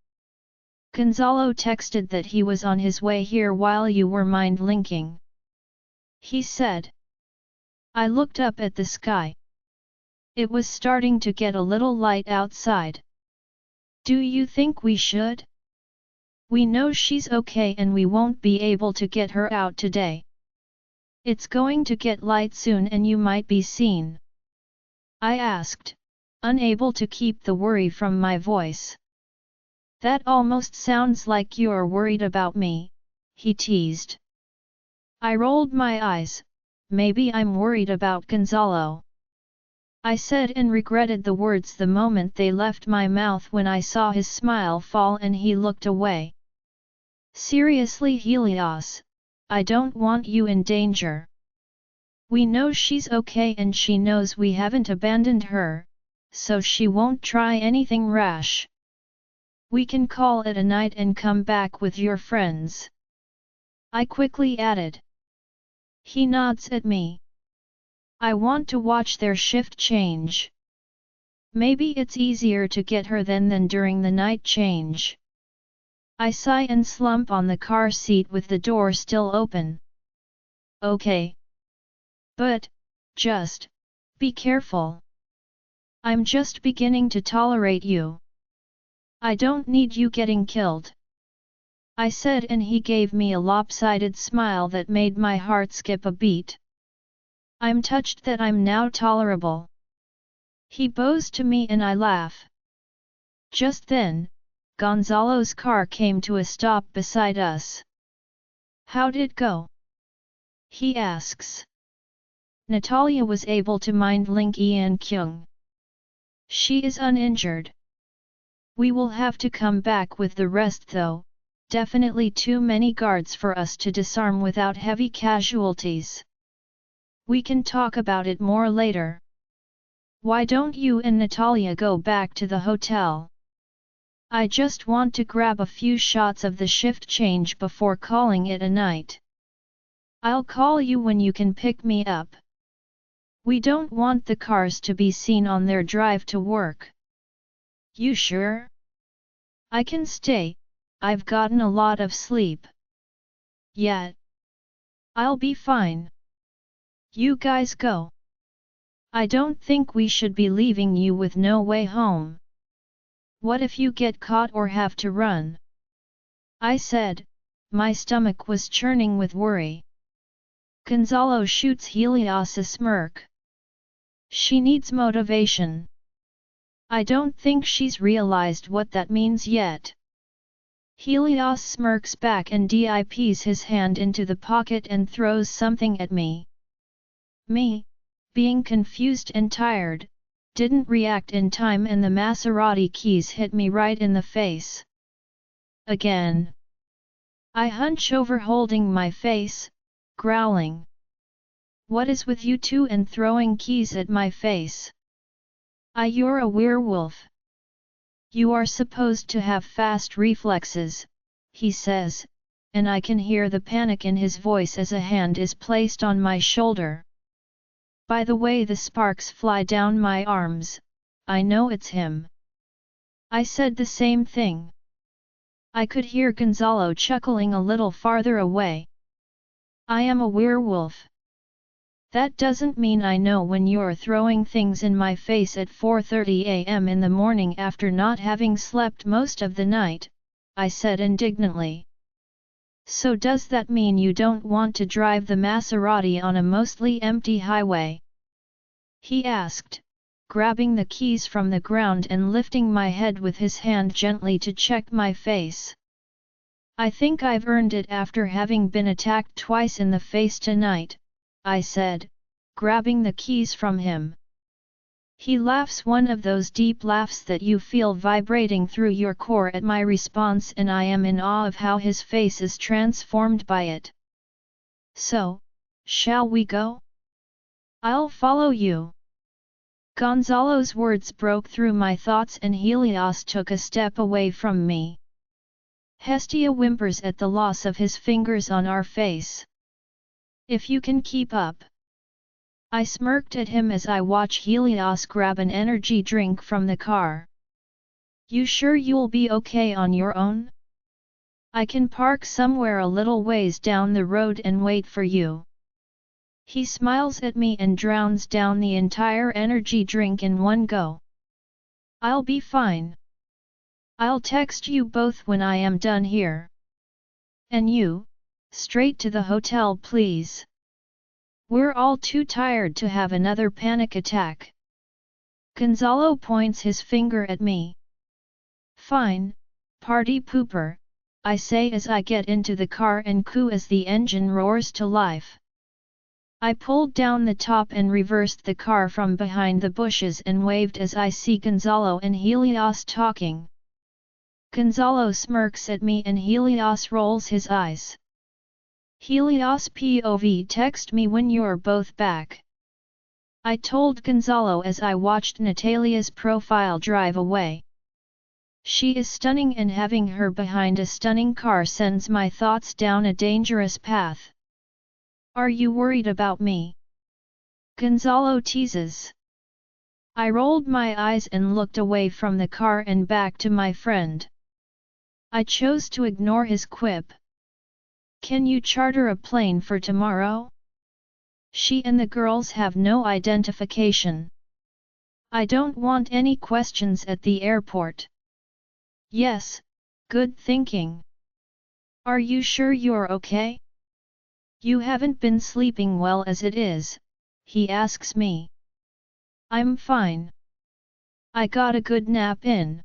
Speaker 1: Gonzalo texted that he was on his way here while you were mind linking. He said. I looked up at the sky. It was starting to get a little light outside. Do you think we should? We know she's okay and we won't be able to get her out today. It's going to get light soon and you might be seen. I asked, unable to keep the worry from my voice. That almost sounds like you're worried about me, he teased. I rolled my eyes, maybe I'm worried about Gonzalo. I said and regretted the words the moment they left my mouth when I saw his smile fall and he looked away. Seriously, Helios, I don't want you in danger. We know she's okay and she knows we haven't abandoned her, so she won't try anything rash. We can call it a night and come back with your friends. I quickly added. He nods at me. I want to watch their shift change. Maybe it's easier to get her than during the night change. I sigh and slump on the car seat with the door still open. Okay. But, just, be careful. I'm just beginning to tolerate you. I don't need you getting killed. I said and he gave me a lopsided smile that made my heart skip a beat. I'm touched that I'm now tolerable. He bows to me and I laugh. Just then, Gonzalo's car came to a stop beside us. How'd it go? He asks. Natalia was able to mind link Ian Kyung. She is uninjured. We will have to come back with the rest though, definitely too many guards for us to disarm without heavy casualties. We can talk about it more later. Why don't you and Natalia go back to the hotel? I just want to grab a few shots of the shift change before calling it a night. I'll call you when you can pick me up. We don't want the cars to be seen on their drive to work. You sure? I can stay, I've gotten a lot of sleep. Yeah. I'll be fine. You guys go. I don't think we should be leaving you with no way home. What if you get caught or have to run? I said, my stomach was churning with worry. Gonzalo shoots Helios a smirk. She needs motivation. I don't think she's realized what that means yet. Helios smirks back and dips his hand into the pocket and throws something at me. Me, being confused and tired, didn't react in time and the Maserati keys hit me right in the face. Again. I hunch over holding my face, growling. What is with you two and throwing keys at my face? You're a werewolf. You are supposed to have fast reflexes, he says, and I can hear the panic in his voice as a hand is placed on my shoulder. By the way the sparks fly down my arms, I know it's him. I said the same thing. I could hear Gonzalo chuckling a little farther away. I am a werewolf. That doesn't mean I know when you're throwing things in my face at 4:30 a.m. in the morning after not having slept most of the night, I said indignantly. So does that mean you don't want to drive the Maserati on a mostly empty highway? He asked, grabbing the keys from the ground and lifting my head with his hand gently to check my face. I think I've earned it after having been attacked twice in the face tonight, I said, grabbing the keys from him. He laughs, one of those deep laughs that you feel vibrating through your core at my response, and I am in awe of how his face is transformed by it. So, shall we go? I'll follow you. Gonzalo's words broke through my thoughts and Helios took a step away from me. Hestia whimpers at the loss of his fingers on our face. If you can keep up. I smirked at him as I watch Helios grab an energy drink from the car. You sure you'll be okay on your own? I can park somewhere a little ways down the road and wait for you. He smiles at me and drowns down the entire energy drink in one go. I'll be fine. I'll text you both when I am done here. And you, straight to the hotel please. We're all too tired to have another panic attack. Gonzalo points his finger at me. Fine, party pooper, I say as I get into the car and coo as the engine roars to life. I pulled down the top and reversed the car from behind the bushes and waved as I see Gonzalo and Helios talking. Gonzalo smirks at me and Helios rolls his eyes. Helios POV, text me when you're both back. I told Gonzalo as I watched Natalia's profile drive away. She is stunning and having her behind a stunning car sends my thoughts down a dangerous path. Are you worried about me? Gonzalo teases. I rolled my eyes and looked away from the car and back to my friend. I chose to ignore his quip. Can you charter a plane for tomorrow? She and the girls have no identification. I don't want any questions at the airport. Yes, good thinking. Are you sure you're okay? You haven't been sleeping well as it is, he asks me. I'm fine. I got a good nap in.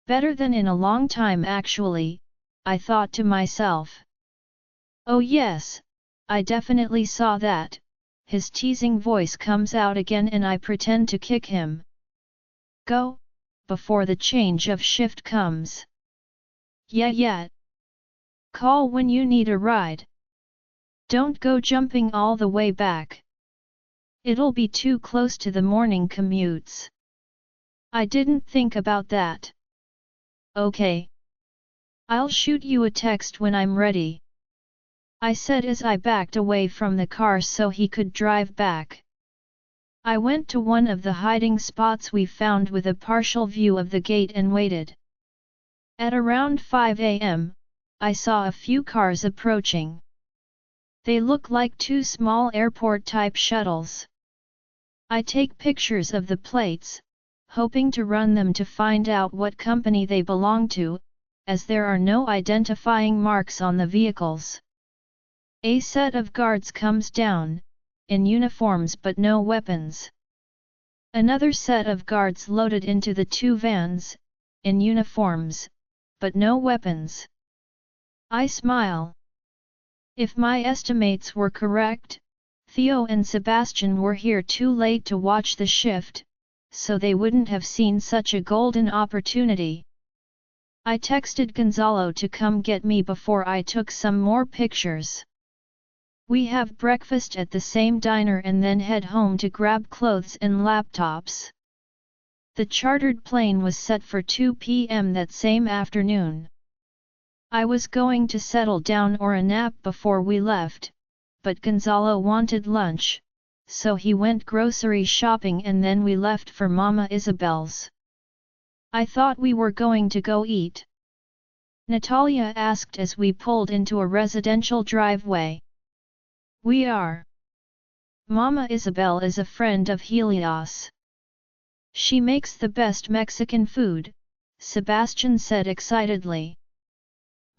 Speaker 1: Better than in a long time actually, I thought to myself. Oh yes, I definitely saw that. His teasing voice comes out again and I pretend to kick him. Go, before the change of shift comes. Yeah. Call when you need a ride. Don't go jumping all the way back. It'll be too close to the morning commutes. I didn't think about that. Okay. I'll shoot you a text when I'm ready. I said as I backed away from the car so he could drive back. I went to one of the hiding spots we found with a partial view of the gate and waited. At around 5 a.m., I saw a few cars approaching. They look like two small airport-type shuttles. I take pictures of the plates, hoping to run them to find out what company they belong to, as there are no identifying marks on the vehicles. A set of guards comes down, in uniforms but no weapons. Another set of guards loaded into the two vans, in uniforms, but no weapons. I smile. If my estimates were correct, Theo and Sebastian were here too late to watch the shift, so they wouldn't have seen such a golden opportunity. I texted Gonzalo to come get me before I took some more pictures. We have breakfast at the same diner and then head home to grab clothes and laptops. The chartered plane was set for 2 p.m. that same afternoon. I was going to settle down or a nap before we left, but Gonzalo wanted lunch, so he went grocery shopping and then we left for Mama Isabelle's. I thought we were going to go eat. Natalia asked as we pulled into a residential driveway. We are. Mama Isabelle is a friend of Helios. She makes the best Mexican food, Sebastian said excitedly.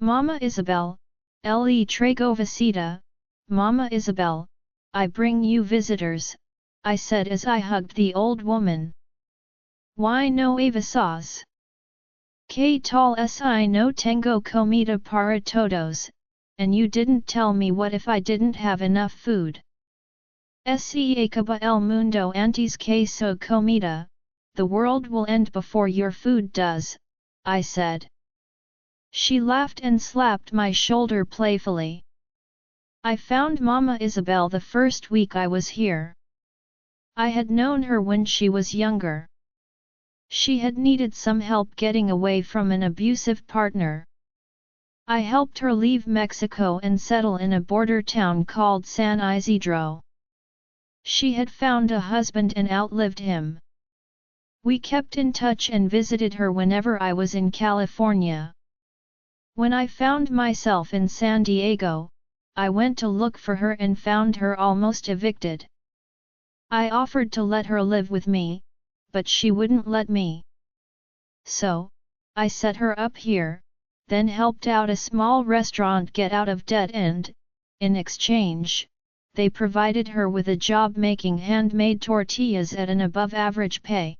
Speaker 1: Mama Isabelle, le traigo visita, Mama Isabelle, I bring you visitors, I said as I hugged the old woman. Why no avisas? Que tal si no tengo comida para todos, and you didn't tell me what if I didn't have enough food? Se acaba el mundo antes que su comida, the world will end before your food does, I said. She laughed and slapped my shoulder playfully. I found Mama Isabelle the first week I was here. I had known her when she was younger. She had needed some help getting away from an abusive partner. I helped her leave Mexico and settle in a border town called San Isidro. She had found a husband and outlived him. We kept in touch and visited her whenever I was in California. When I found myself in San Diego, I went to look for her and found her almost evicted. I offered to let her live with me, but she wouldn't let me. So, I set her up here, then helped out a small restaurant get out of debt and, in exchange, they provided her with a job making handmade tortillas at an above-average pay.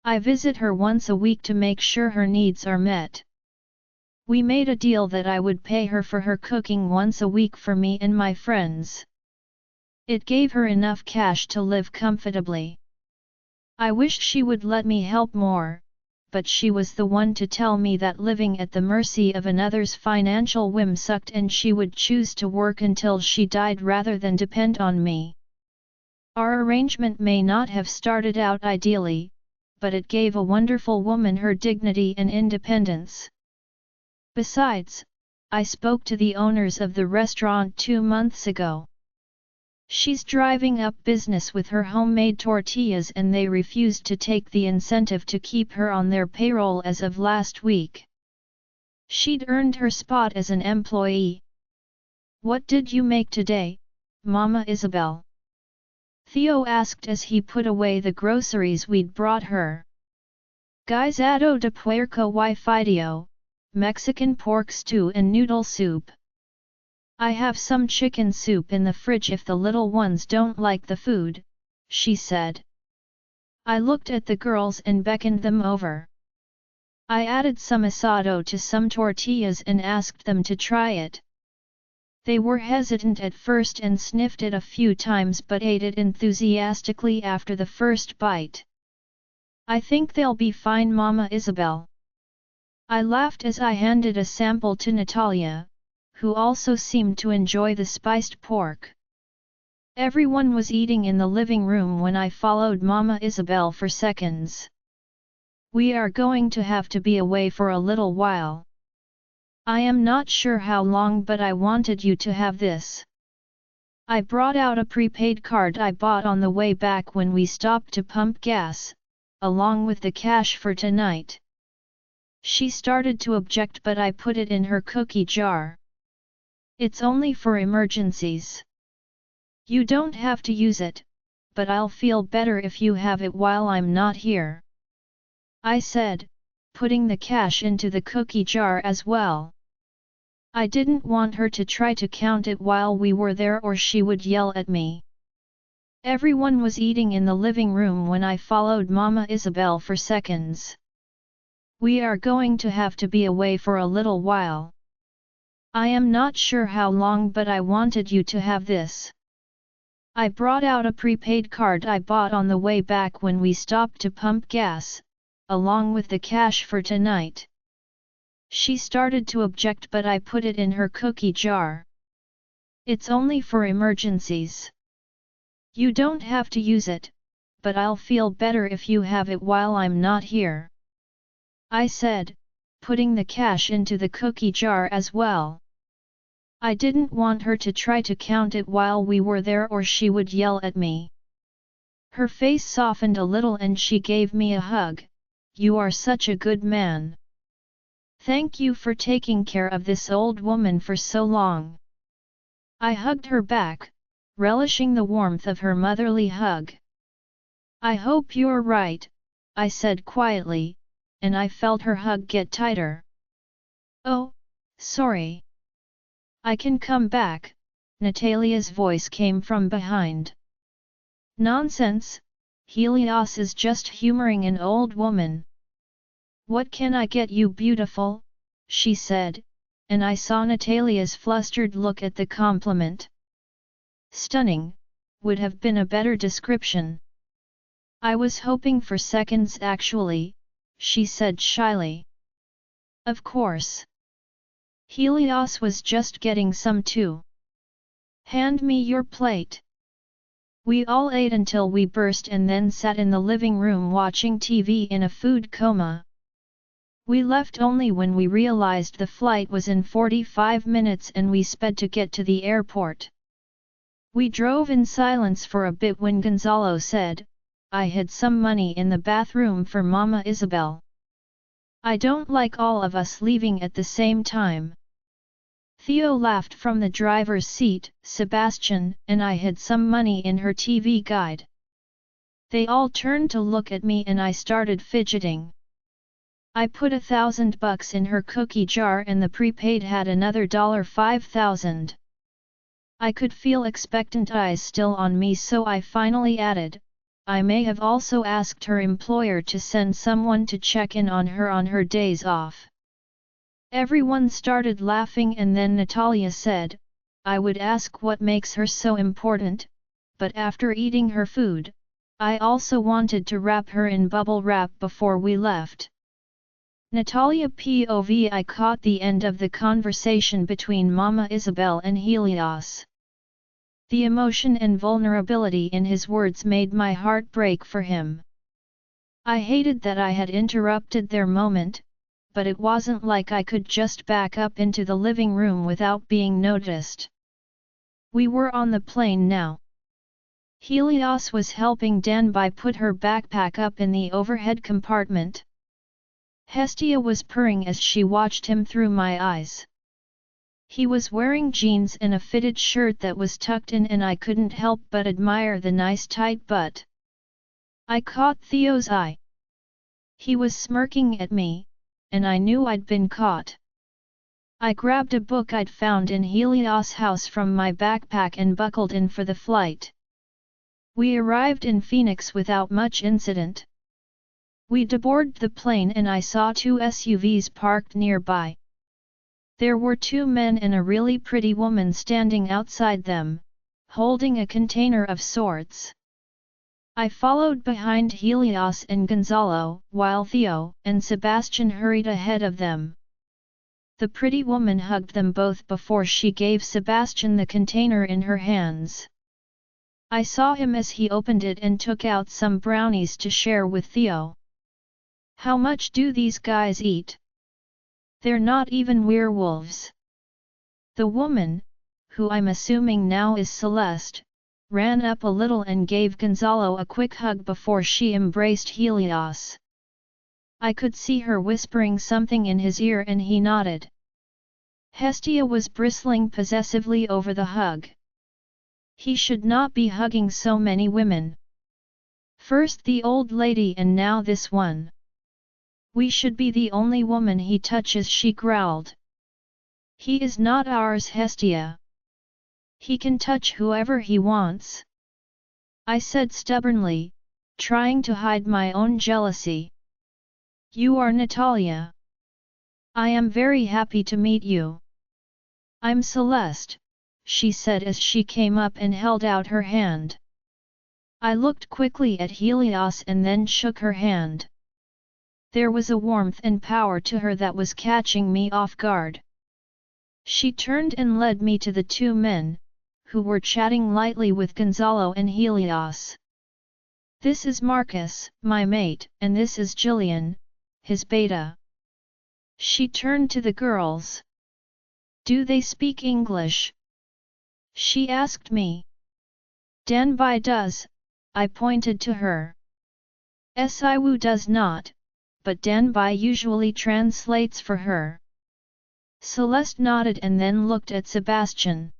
Speaker 1: I visit her once a week to make sure her needs are met. We made a deal that I would pay her for her cooking once a week for me and my friends. It gave her enough cash to live comfortably. I wished she would let me help more, but she was the one to tell me that living at the mercy of another's financial whim sucked and she would choose to work until she died rather than depend on me. Our arrangement may not have started out ideally, but it gave a wonderful woman her dignity and independence. Besides, I spoke to the owners of the restaurant 2 months ago. She's driving up business with her homemade tortillas and they refused to take the incentive to keep her on their payroll as of last week. She'd earned her spot as an employee. What did you make today, Mama Isabelle? Theo asked as he put away the groceries we'd brought her. Guisado de puerco y fideo, Mexican pork stew and noodle soup. I have some chicken soup in the fridge if the little ones don't like the food, she said. I looked at the girls and beckoned them over. I added some asado to some tortillas and asked them to try it. They were hesitant at first and sniffed it a few times but ate it enthusiastically after the first bite. I think they'll be fine, Mama Isabelle. I laughed as I handed a sample to Natalia, who also seemed to enjoy the spiced pork. Everyone was eating in the living room when I followed Mama Isabelle for seconds. We are going to have to be away for a little while. I am not sure how long, but I wanted you to have this. I brought out a prepaid card I bought on the way back when we stopped to pump gas, along with the cash for tonight. She started to object but I put it in her cookie jar. It's only for emergencies. You don't have to use it, but I'll feel better if you have it while I'm not here. I said, putting the cash into the cookie jar as well. I didn't want her to try to count it while we were there or she would yell at me. Everyone was eating in the living room when I followed Mama Isabelle for seconds. We are going to have to be away for a little while. I am not sure how long, but I wanted you to have this. I brought out a prepaid card I bought on the way back when we stopped to pump gas, along with the cash for tonight. She started to object but I put it in her cookie jar. It's only for emergencies. You don't have to use it, but I'll feel better if you have it while I'm not here. I said, putting the cash into the cookie jar as well. I didn't want her to try to count it while we were there or she would yell at me. Her face softened a little and she gave me a hug. You are such a good man. Thank you for taking care of this old woman for so long. I hugged her back, relishing the warmth of her motherly hug. I hope you're right, I said quietly, and I felt her hug get tighter. Oh, sorry. I can come back, Natalia's voice came from behind. Nonsense, Helios is just humoring an old woman. What can I get you, beautiful? She said, and I saw Natalia's flustered look at the compliment. Stunning, would have been a better description. I was hoping for seconds actually, she said shyly. Of course. Helios was just getting some too. Hand me your plate. We all ate until we burst and then sat in the living room watching TV in a food coma. We left only when we realized the flight was in 45 minutes and we sped to get to the airport. We drove in silence for a bit when Gonzalo said, I hid some money in the bathroom for Mama Isabelle. I don't like all of us leaving at the same time. Theo laughed from the driver's seat. Sebastian and I hid some money in her TV guide. They all turned to look at me and I started fidgeting. I put $1,000 in her cookie jar and the prepaid had another $5,000. I could feel expectant eyes still on me, so I finally added, I may have also asked her employer to send someone to check in on her days off. Everyone started laughing and then Natalia said, I would ask what makes her so important, but after eating her food, I also wanted to wrap her in bubble wrap before we left. Natalia POV. I caught the end of the conversation between Mama Isabelle and Helios. The emotion and vulnerability in his words made my heart break for him. I hated that I had interrupted their moment, but it wasn't like I could just back up into the living room without being noticed. We were on the plane now. Helios was helping Danby put her backpack up in the overhead compartment. Hestia was purring as she watched him through my eyes. He was wearing jeans and a fitted shirt that was tucked in and I couldn't help but admire the nice tight butt. I caught Theo's eye. He was smirking at me, and I knew I'd been caught. I grabbed a book I'd found in Helios' house from my backpack and buckled in for the flight. We arrived in Phoenix without much incident. We deboarded the plane and I saw 2 SUVs parked nearby. There were 2 men and a really pretty woman standing outside them, holding a container of sorts. I followed behind Helios and Gonzalo, while Theo and Sebastian hurried ahead of them. The pretty woman hugged them both before she gave Sebastian the container in her hands. I saw him as he opened it and took out some brownies to share with Theo. How much do these guys eat? They're not even werewolves. The woman, who I'm assuming now is Celeste, ran up a little and gave Gonzalo a quick hug before she embraced Helios. I could see her whispering something in his ear and he nodded. Hestia was bristling possessively over the hug. He should not be hugging so many women. First the old lady and now this one. We should be the only woman he touches, she growled. He is not ours, Hestia. He can touch whoever he wants. I said stubbornly, trying to hide my own jealousy. You are Natalia. I am very happy to meet you. I'm Celeste, she said as she came up and held out her hand. I looked quickly at Helios and then shook her hand. There was a warmth and power to her that was catching me off guard. She turned and led me to the 2 men, who were chatting lightly with Gonzalo and Helios. This is Marcus, my mate, and this is Jillian, his beta. She turned to the girls. Do they speak English? She asked me. Danby does, I pointed to her. Siwu does not, but Danby usually translates for her. Celeste nodded and then looked at Sebastian.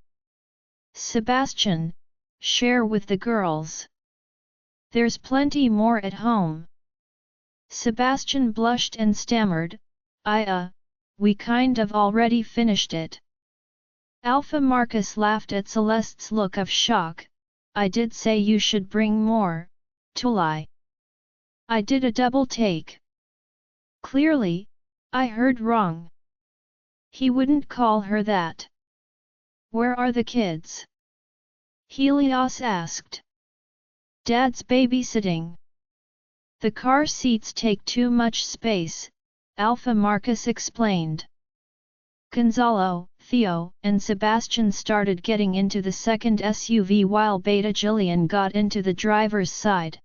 Speaker 1: Sebastian, share with the girls. There's plenty more at home. Sebastian blushed and stammered, we kind of already finished it. Alpha Marcus laughed at Celeste's look of shock, I did say you should bring more, Tulai. I did a double take. Clearly, I heard wrong. He wouldn't call her that. Where are the kids? Helios asked. Dad's babysitting. The car seats take too much space, Alpha Marcus explained. Gonzalo, Theo, and Sebastian started getting into the second SUV while Beta Jillian got into the driver's side.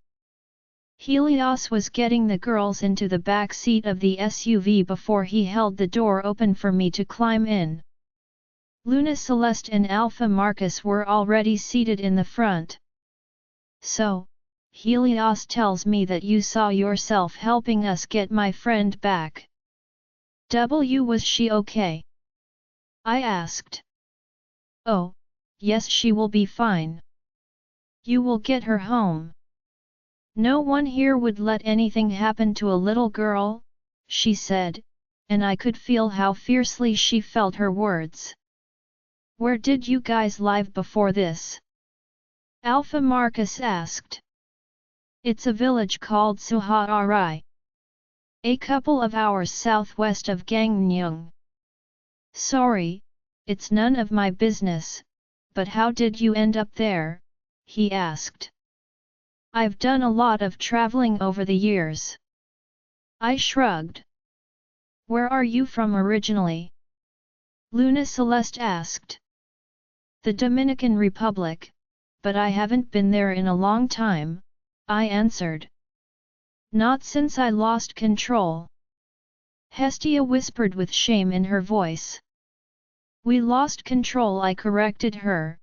Speaker 1: Helios was getting the girls into the back seat of the SUV before he held the door open for me to climb in. Luna Celeste and Alpha Marcus were already seated in the front. So, Helios tells me that you saw yourself helping us get my friend back. Was she okay? I asked. Oh, yes, she will be fine. You will get her home. No one here would let anything happen to a little girl, she said, and I could feel how fiercely she felt her words. Where did you guys live before this? Alpha Marcus asked. It's a village called Suhaarai. A couple of hours southwest of Gangneung. Sorry, it's none of my business, but how did you end up there? He asked. I've done a lot of traveling over the years. I shrugged. Where are you from originally? Luna Celeste asked. The Dominican Republic, but I haven't been there in a long time, I answered. Not since I lost control. Hestia whispered with shame in her voice. We lost control, I corrected her,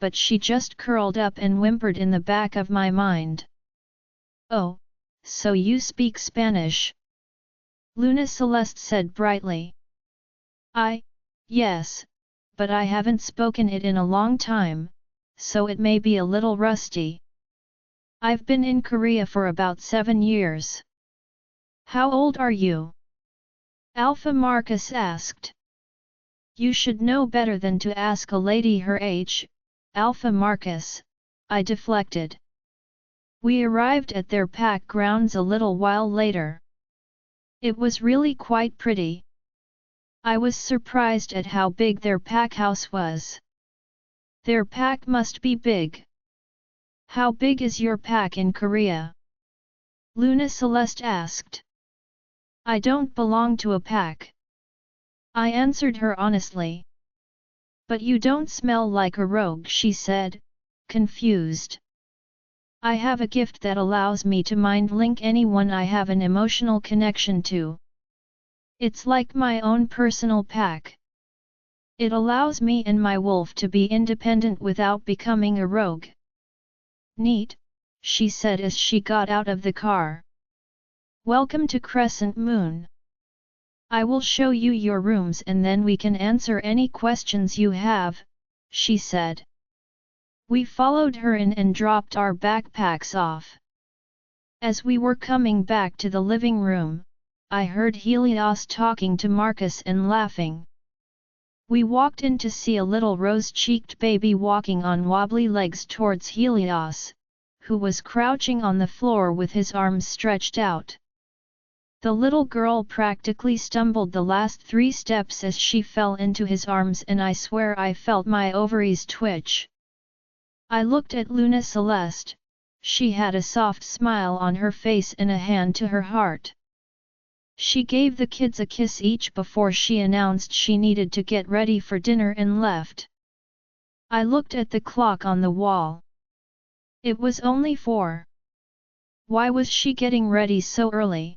Speaker 1: but she just curled up and whimpered in the back of my mind. Oh, so you speak Spanish? Luna Celeste said brightly. Yes, but I haven't spoken it in a long time, so it may be a little rusty. I've been in Korea for about 7 years. How old are you? Alpha Marcus asked. You should know better than to ask a lady her age, Alpha Marcus, I deflected. We arrived at their pack grounds a little while later. It was really quite pretty. I was surprised at how big their pack house was. Their pack must be big. How big is your pack in Korea? Luna Celeste asked. I don't belong to a pack. I answered her honestly. But you don't smell like a rogue, she said, confused. I have a gift that allows me to mind link anyone I have an emotional connection to. It's like my own personal pack. It allows me and my wolf to be independent without becoming a rogue. Neat, she said as she got out of the car. Welcome to Crescent Moon. I will show you your rooms and then we can answer any questions you have, she said. We followed her in and dropped our backpacks off. As we were coming back to the living room, I heard Helios talking to Marcus and laughing. We walked in to see a little rose-cheeked baby walking on wobbly legs towards Helios, who was crouching on the floor with his arms stretched out. The little girl practically stumbled the last 3 steps as she fell into his arms, and I swear I felt my ovaries twitch. I looked at Luna Celeste. She had a soft smile on her face and a hand to her heart. She gave the kids a kiss each before she announced she needed to get ready for dinner and left. I looked at the clock on the wall. It was only 4. Why was she getting ready so early?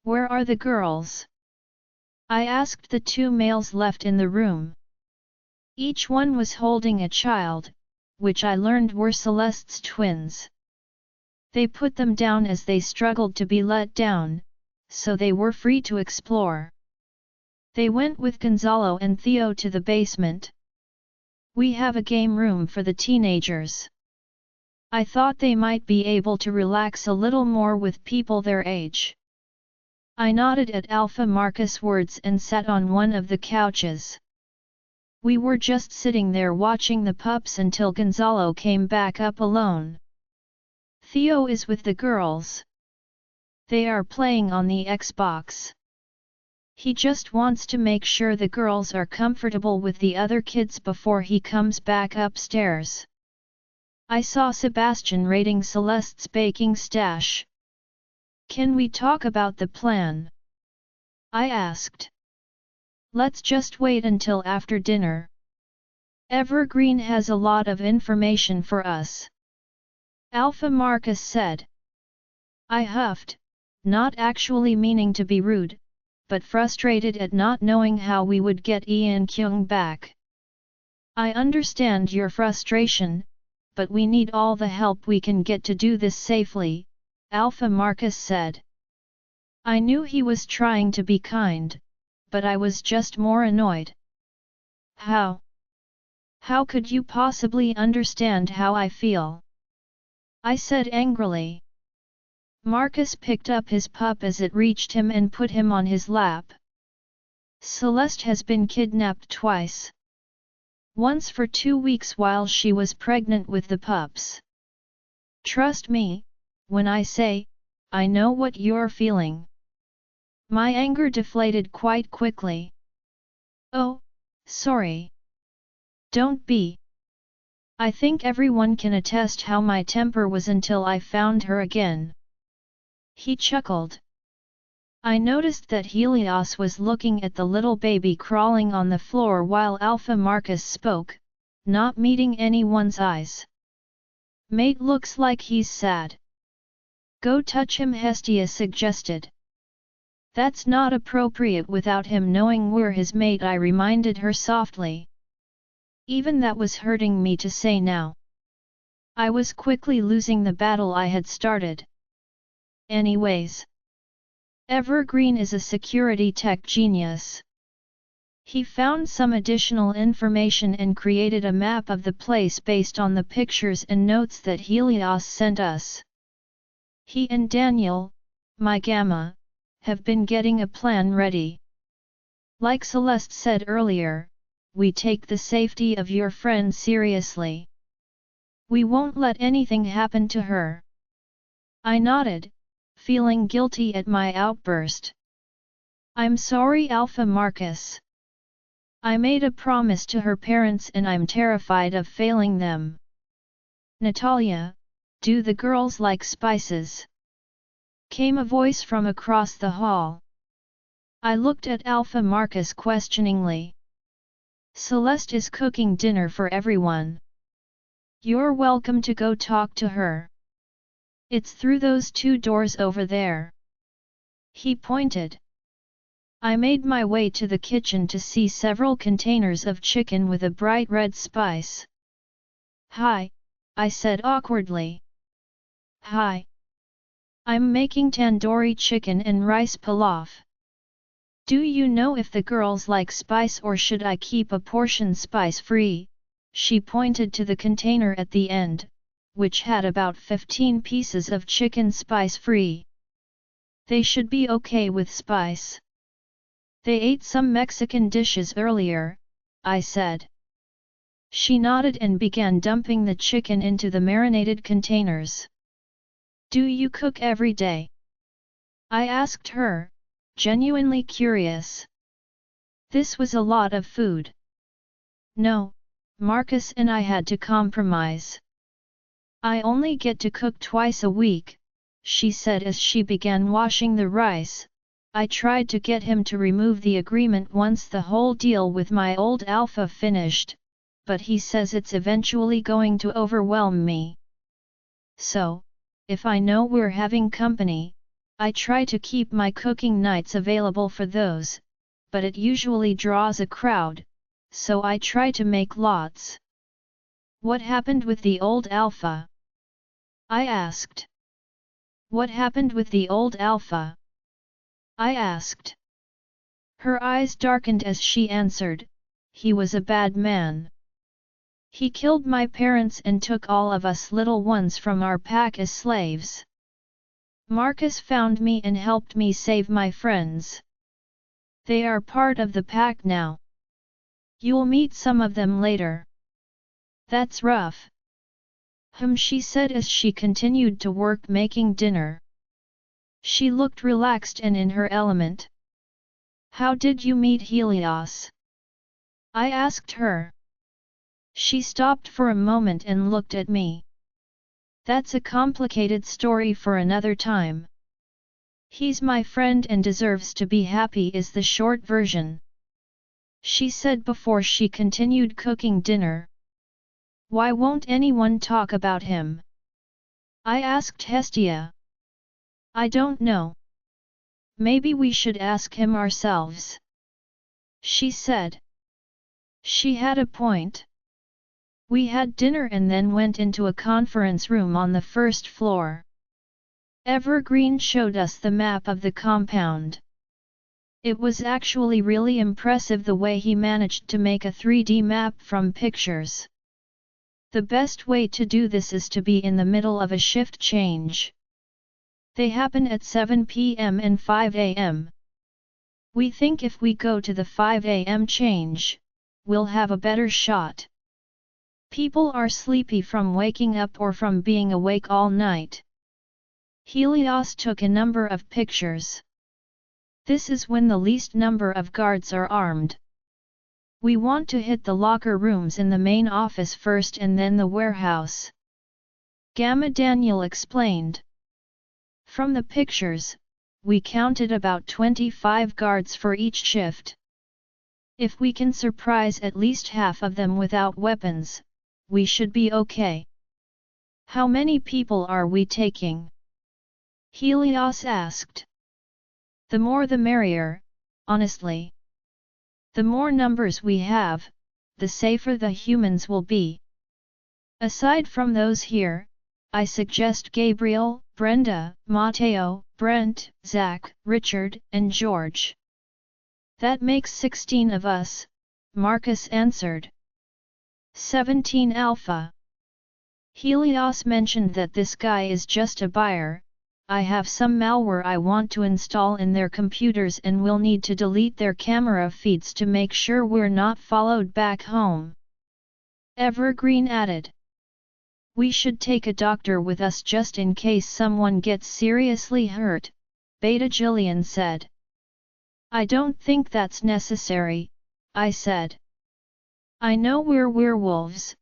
Speaker 1: Where are the girls? I asked the 2 males left in the room. Each one was holding a child, which I learned were Celeste's twins. They put them down as they struggled to be let down, so they were free to explore. They went with Gonzalo and Theo to the basement. We have a game room for the teenagers. I thought they might be able to relax a little more with people their age. I nodded at Alpha Marcus' words and sat on one of the couches. We were just sitting there watching the pups until Gonzalo came back up alone. Theo is with the girls. They are playing on the Xbox. He just wants to make sure the girls are comfortable with the other kids before he comes back upstairs. I saw Sebastian raiding Celeste's baking stash. Can we talk about the plan? I asked. Let's just wait until after dinner. Evergreen has a lot of information for us. Alpha Marcus said. I huffed, not actually meaning to be rude, but frustrated at not knowing how we would get Ian Kyung back. I understand your frustration, but we need all the help we can get to do this safely, Alpha Marcus said. I knew he was trying to be kind, but I was just more annoyed. How? How could you possibly understand how I feel? I said angrily. Marcus picked up his pup as it reached him and put him on his lap. Celeste has been kidnapped twice. Once for 2 weeks while she was pregnant with the pups. Trust me, when I say, I know what you're feeling. My anger deflated quite quickly. Oh, sorry. Don't be. I think everyone can attest how my temper was until I found her again. He chuckled. I noticed that Helios was looking at the little baby crawling on the floor while Alpha Marcus spoke, not meeting anyone's eyes. Mate looks like he's sad. Go touch him, Hestia suggested. That's not appropriate without him knowing we're his mate, I reminded her softly. Even that was hurting me to say now. I was quickly losing the battle I had started. Anyways. Evergreen is a security tech genius. He found some additional information and created a map of the place based on the pictures and notes that Helios sent us. He and Daniel, my Gamma, have been getting a plan ready. Like Celeste said earlier, we take the safety of your friend seriously. We won't let anything happen to her. I nodded, feeling guilty at my outburst. I'm sorry, Alpha Marcus. I made a promise to her parents and I'm terrified of failing them. Natalia, do the girls like spices? Came a voice from across the hall. I looked at Alpha Marcus questioningly. Celeste is cooking dinner for everyone. You're welcome to go talk to her. It's through those 2 doors over there. He pointed. I made my way to the kitchen to see several containers of chicken with a bright red spice. Hi, I said awkwardly. Hi. I'm making tandoori chicken and rice pilaf. Do you know if the girls like spice or should I keep a portion spice-free? She pointed to the container at the end, which had about 15 pieces of chicken spice-free. They should be okay with spice. They ate some Mexican dishes earlier, I said. She nodded and began dumping the chicken into the marinated containers. Do you cook every day? I asked her, genuinely curious. This was a lot of food. No, Marcus and I had to compromise. I only get to cook twice a week, she said as she began washing the rice. I tried to get him to remove the agreement once the whole deal with my old Alpha finished, but he says it's eventually going to overwhelm me. So, if I know we're having company, I try to keep my cooking nights available for those, but it usually draws a crowd, so I try to make lots. What happened with the old Alpha? I asked. What happened with the old Alpha? I asked. Her eyes darkened as she answered, he was a bad man. He killed my parents and took all of us little ones from our pack as slaves. Marcus found me and helped me save my friends. They are part of the pack now. You'll meet some of them later. That's rough. She said as she continued to work making dinner. She looked relaxed and in her element. How did you meet Helios? I asked her. She stopped for a moment and looked at me. That's a complicated story for another time. He's my friend and deserves to be happy is the short version. She said before she continued cooking dinner. Why won't anyone talk about him? I asked Hestia. I don't know. Maybe we should ask him ourselves. She said. She had a point. We had dinner and then went into a conference room on the first floor. Evergreen showed us the map of the compound. It was actually really impressive the way he managed to make a 3D map from pictures. The best way to do this is to be in the middle of a shift change. They happen at 7 p.m. and 5 a.m. We think if we go to the 5 a.m. change, we'll have a better shot. People are sleepy from waking up or from being awake all night. Helios took a number of pictures. This is when the least number of guards are armed. We want to hit the locker rooms in the main office first and then the warehouse. Gamma Daniel explained. From the pictures, we counted about 25 guards for each shift. If we can surprise at least half of them without weapons, we should be okay. How many people are we taking? Helios asked. The more the merrier, honestly. The more numbers we have, the safer the humans will be. Aside from those here, I suggest Gabriel, Brenda, Matteo, Brent, Zach, Richard, and George. That makes 16 of us, Marcus answered. 17 Alpha. Helios mentioned that this guy is just a buyer. I have some malware I want to install in their computers and will need to delete their camera feeds to make sure we're not followed back home. Evergreen added. We should take a doctor with us just in case someone gets seriously hurt, Beta Jillian said. I don't think that's necessary, I said. I know we're werewolves,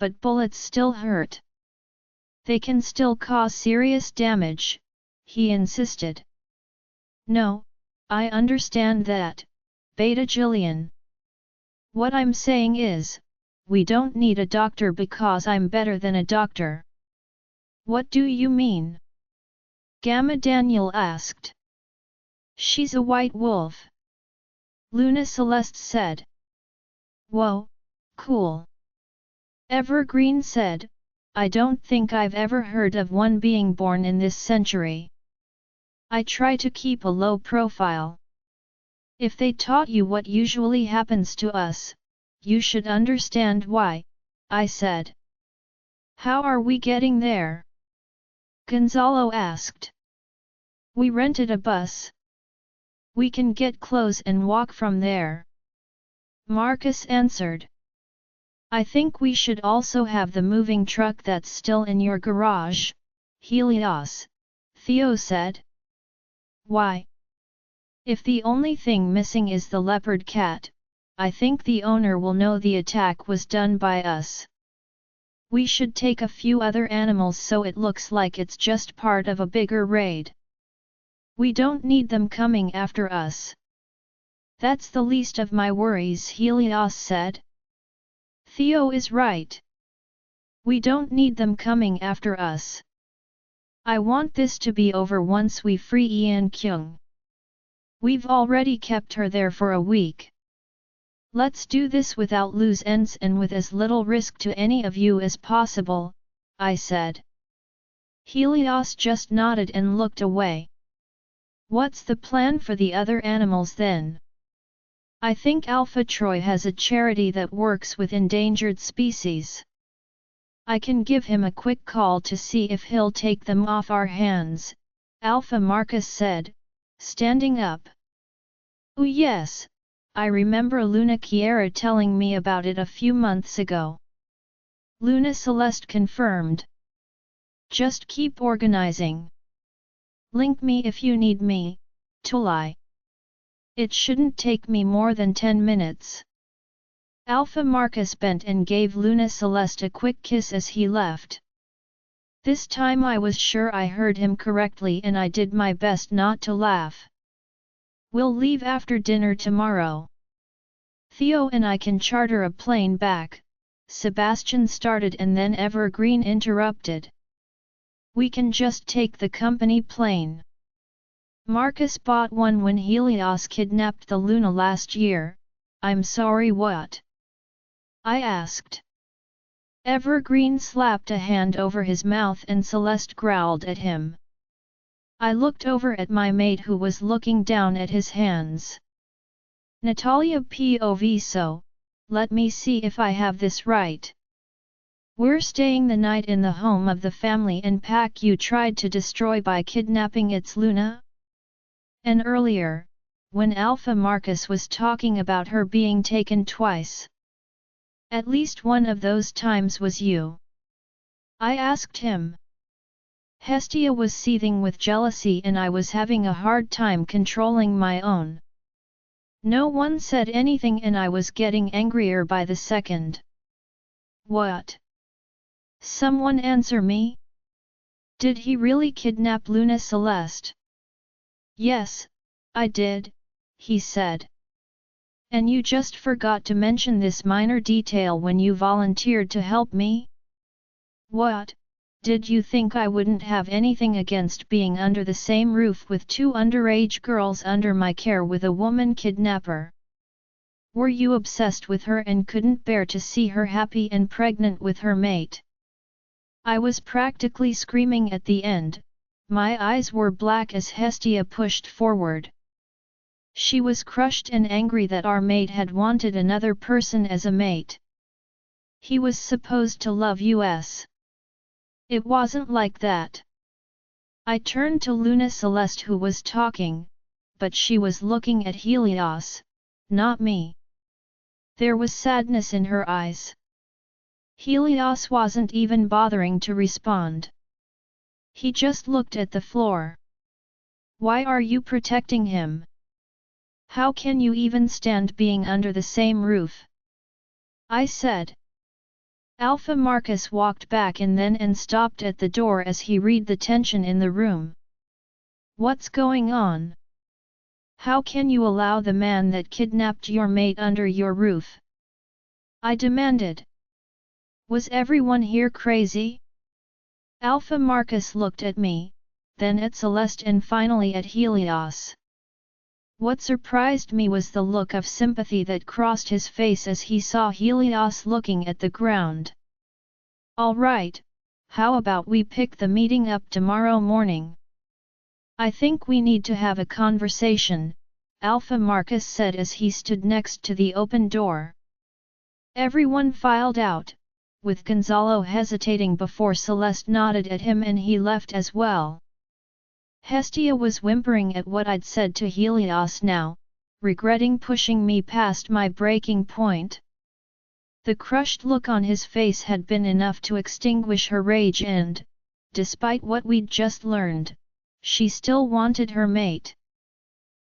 Speaker 1: but bullets still hurt. They can still cause serious damage, he insisted. No, I understand that, Beta Jillian. What I'm saying is, we don't need a doctor because I'm better than a doctor. What do you mean? Gamma Daniel asked. She's a white wolf. Luna Celeste said. Whoa, cool. Evergreen said, I don't think I've ever heard of one being born in this century. I try to keep a low profile. If they taught you what usually happens to us, you should understand why, I said. How are we getting there? Gonzalo asked. We rented a bus. We can get clothes and walk from there. Marcus answered. I think we should also have the moving truck that's still in your garage, Helios, Theo said. Why? If the only thing missing is the leopard cat, I think the owner will know the attack was done by us. We should take a few other animals so it looks like it's just part of a bigger raid. We don't need them coming after us. That's the least of my worries, Helios said. Theo is right. We don't need them coming after us. I want this to be over once we free Ian Kyung. We've already kept her there for a week. Let's do this without loose ends and with as little risk to any of you as possible, I said. Helios just nodded and looked away. What's the plan for the other animals then? I think Alpha Troy has a charity that works with endangered species. I can give him a quick call to see if he'll take them off our hands, Alpha Marcus said, standing up. Oh yes, I remember Luna Kiera telling me about it a few months ago. Luna Celeste confirmed. Just keep organizing. Link me if you need me, Tulai. It shouldn't take me more than 10 minutes. Alpha Marcus bent and gave Luna Celeste a quick kiss as he left. This time I was sure I heard him correctly and I did my best not to laugh. We'll leave after dinner tomorrow. Theo and I can charter a plane back, Sebastian started and then Evergreen interrupted. We can just take the company plane. Marcus bought one when Helios kidnapped the Luna last year. I'm sorry, what? I asked. Evergreen slapped a hand over his mouth and Celeste growled at him. I looked over at my mate who was looking down at his hands. Natalia POV, so, let me see if I have this right. We're staying the night in the home of the family and pack you tried to destroy by kidnapping its Luna? And earlier, when Alpha Marcus was talking about her being taken twice. At least one of those times was you. I asked him. Hestia was seething with jealousy and I was having a hard time controlling my own. No one said anything and I was getting angrier by the second. What? Someone answer me? Did he really kidnap Luna Celeste? Yes, I did, he said. And you just forgot to mention this minor detail when you volunteered to help me? What? Did you think I wouldn't have anything against being under the same roof with two underage girls under my care with a woman kidnapper? Were you obsessed with her and couldn't bear to see her happy and pregnant with her mate? I was practically screaming at the end. My eyes were black as Hestia pushed forward. She was crushed and angry that our mate had wanted another person as a mate. He was supposed to love us. It wasn't like that. I turned to Luna Celeste who was talking, but she was looking at Helios, not me. There was sadness in her eyes. Helios wasn't even bothering to respond. He just looked at the floor. Why are you protecting him? How can you even stand being under the same roof? I said. Alpha Marcus walked back and stopped at the door as he read the tension in the room. What's going on? How can you allow the man that kidnapped your mate under your roof? I demanded. Was everyone here crazy? Alpha Marcus looked at me, then at Celeste and finally at Helios. What surprised me was the look of sympathy that crossed his face as he saw Helios looking at the ground. All right, how about we pick the meeting up tomorrow morning? I think we need to have a conversation, Alpha Marcus said as he stood next to the open door. Everyone filed out, with Gonzalo hesitating before Celeste nodded at him and he left as well. Hestia was whimpering at what I'd said to Helios now, regretting pushing me past my breaking point. The crushed look on his face had been enough to extinguish her rage and, despite what we'd just learned, she still wanted her mate.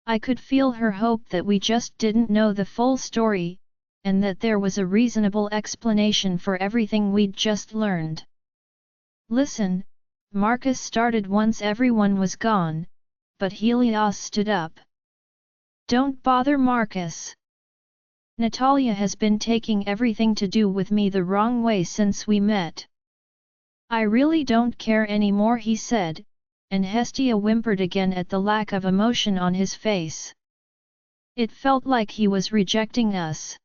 Speaker 1: I could feel her hope that we just didn't know the full story, and that there was a reasonable explanation for everything we'd just learned. Listen, Marcus started once everyone was gone, but Helios stood up. Don't bother Marcus. Natalia has been taking everything to do with me the wrong way since we met. I really don't care anymore, he said, and Hestia whimpered again at the lack of emotion on his face. It felt like he was rejecting us.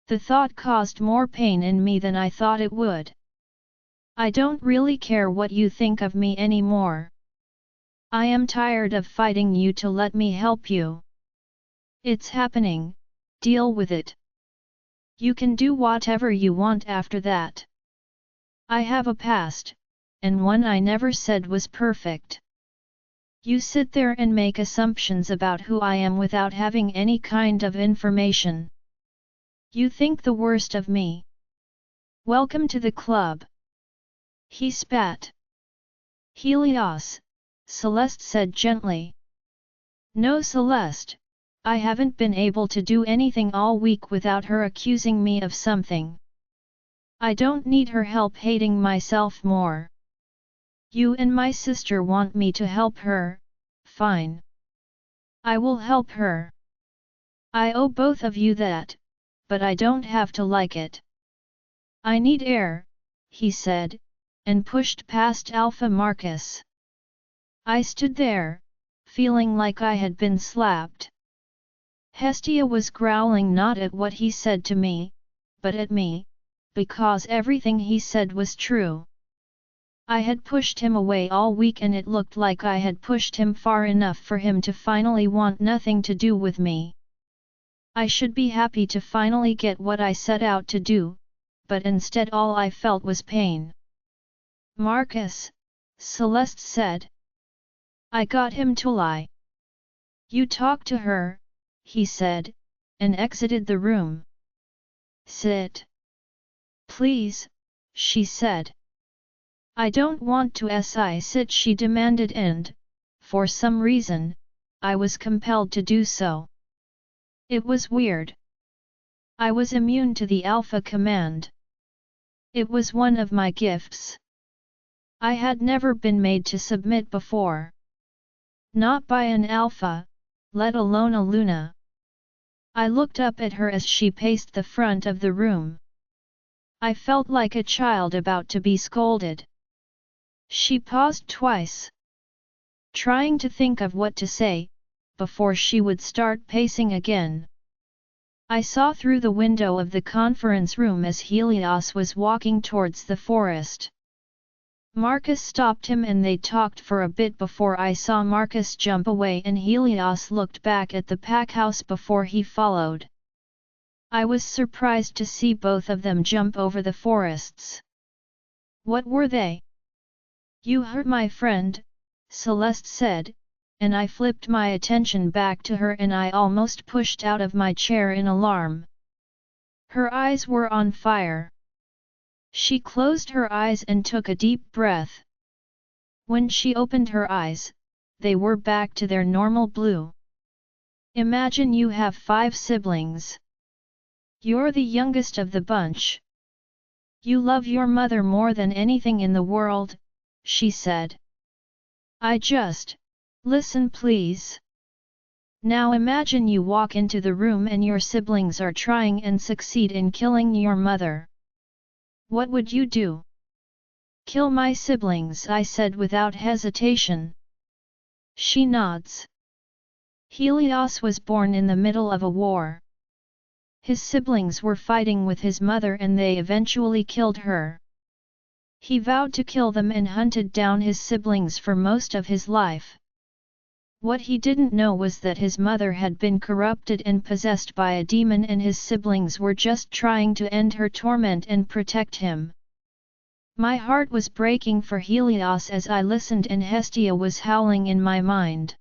Speaker 1: The thought caused more pain in me than I thought it would. I don't really care what you think of me anymore. I am tired of fighting you to let me help you. It's happening, deal with it. You can do whatever you want after that. I have a past, and one I never said was perfect. You sit there and make assumptions about who I am without having any kind of information. You think the worst of me. Welcome to the club. He spat. Helios, Celeste said gently. No, Celeste, I haven't been able to do anything all week without her accusing me of something. I don't need her help hating myself more. You and my sister want me to help her, fine. I will help her. I owe both of you that, but I don't have to like it. I need air, he said, and pushed past Alpha Marcus. I stood there, feeling like I had been slapped. Hestia was growling not at what he said to me, but at me, because everything he said was true. I had pushed him away all week and it looked like I had pushed him far enough for him to finally want nothing to do with me. I should be happy to finally get what I set out to do, but instead all I felt was pain. Marcus, Celeste said. I got him to lie. You talk to her, he said, and exited the room. Sit. Please, she said. I don't want to sit, she demanded, and, for some reason, I was compelled to do so. It was weird. I was immune to the Alpha command. It was one of my gifts. I had never been made to submit before. Not by an Alpha, let alone a Luna. I looked up at her as she paced the front of the room. I felt like a child about to be scolded. She paused twice, trying to think of what to say, before she would start pacing again. I saw through the window of the conference room as Helios was walking towards the forest. Marcus stopped him and they talked for a bit before I saw Marcus jump away and Helios looked back at the packhouse before he followed. I was surprised to see both of them jump over the forests. What were they? You hurt my friend, Celeste said, and I flipped my attention back to her and I almost pushed out of my chair in alarm. Her eyes were on fire. She closed her eyes and took a deep breath. When she opened her eyes, they were back to their normal blue. Imagine you have 5 siblings. You're the youngest of the bunch. You love your mother more than anything in the world, she said. Listen please. Now imagine you walk into the room and your siblings are trying and succeed in killing your mother. What would you do? Kill my siblings, I said without hesitation. She nods. Helios was born in the middle of a war. His siblings were fighting with his mother and they eventually killed her. He vowed to kill them and hunted down his siblings for most of his life. What he didn't know was that his mother had been corrupted and possessed by a demon and his siblings were just trying to end her torment and protect him. My heart was breaking for Helios as I listened and Hestia was howling in my mind.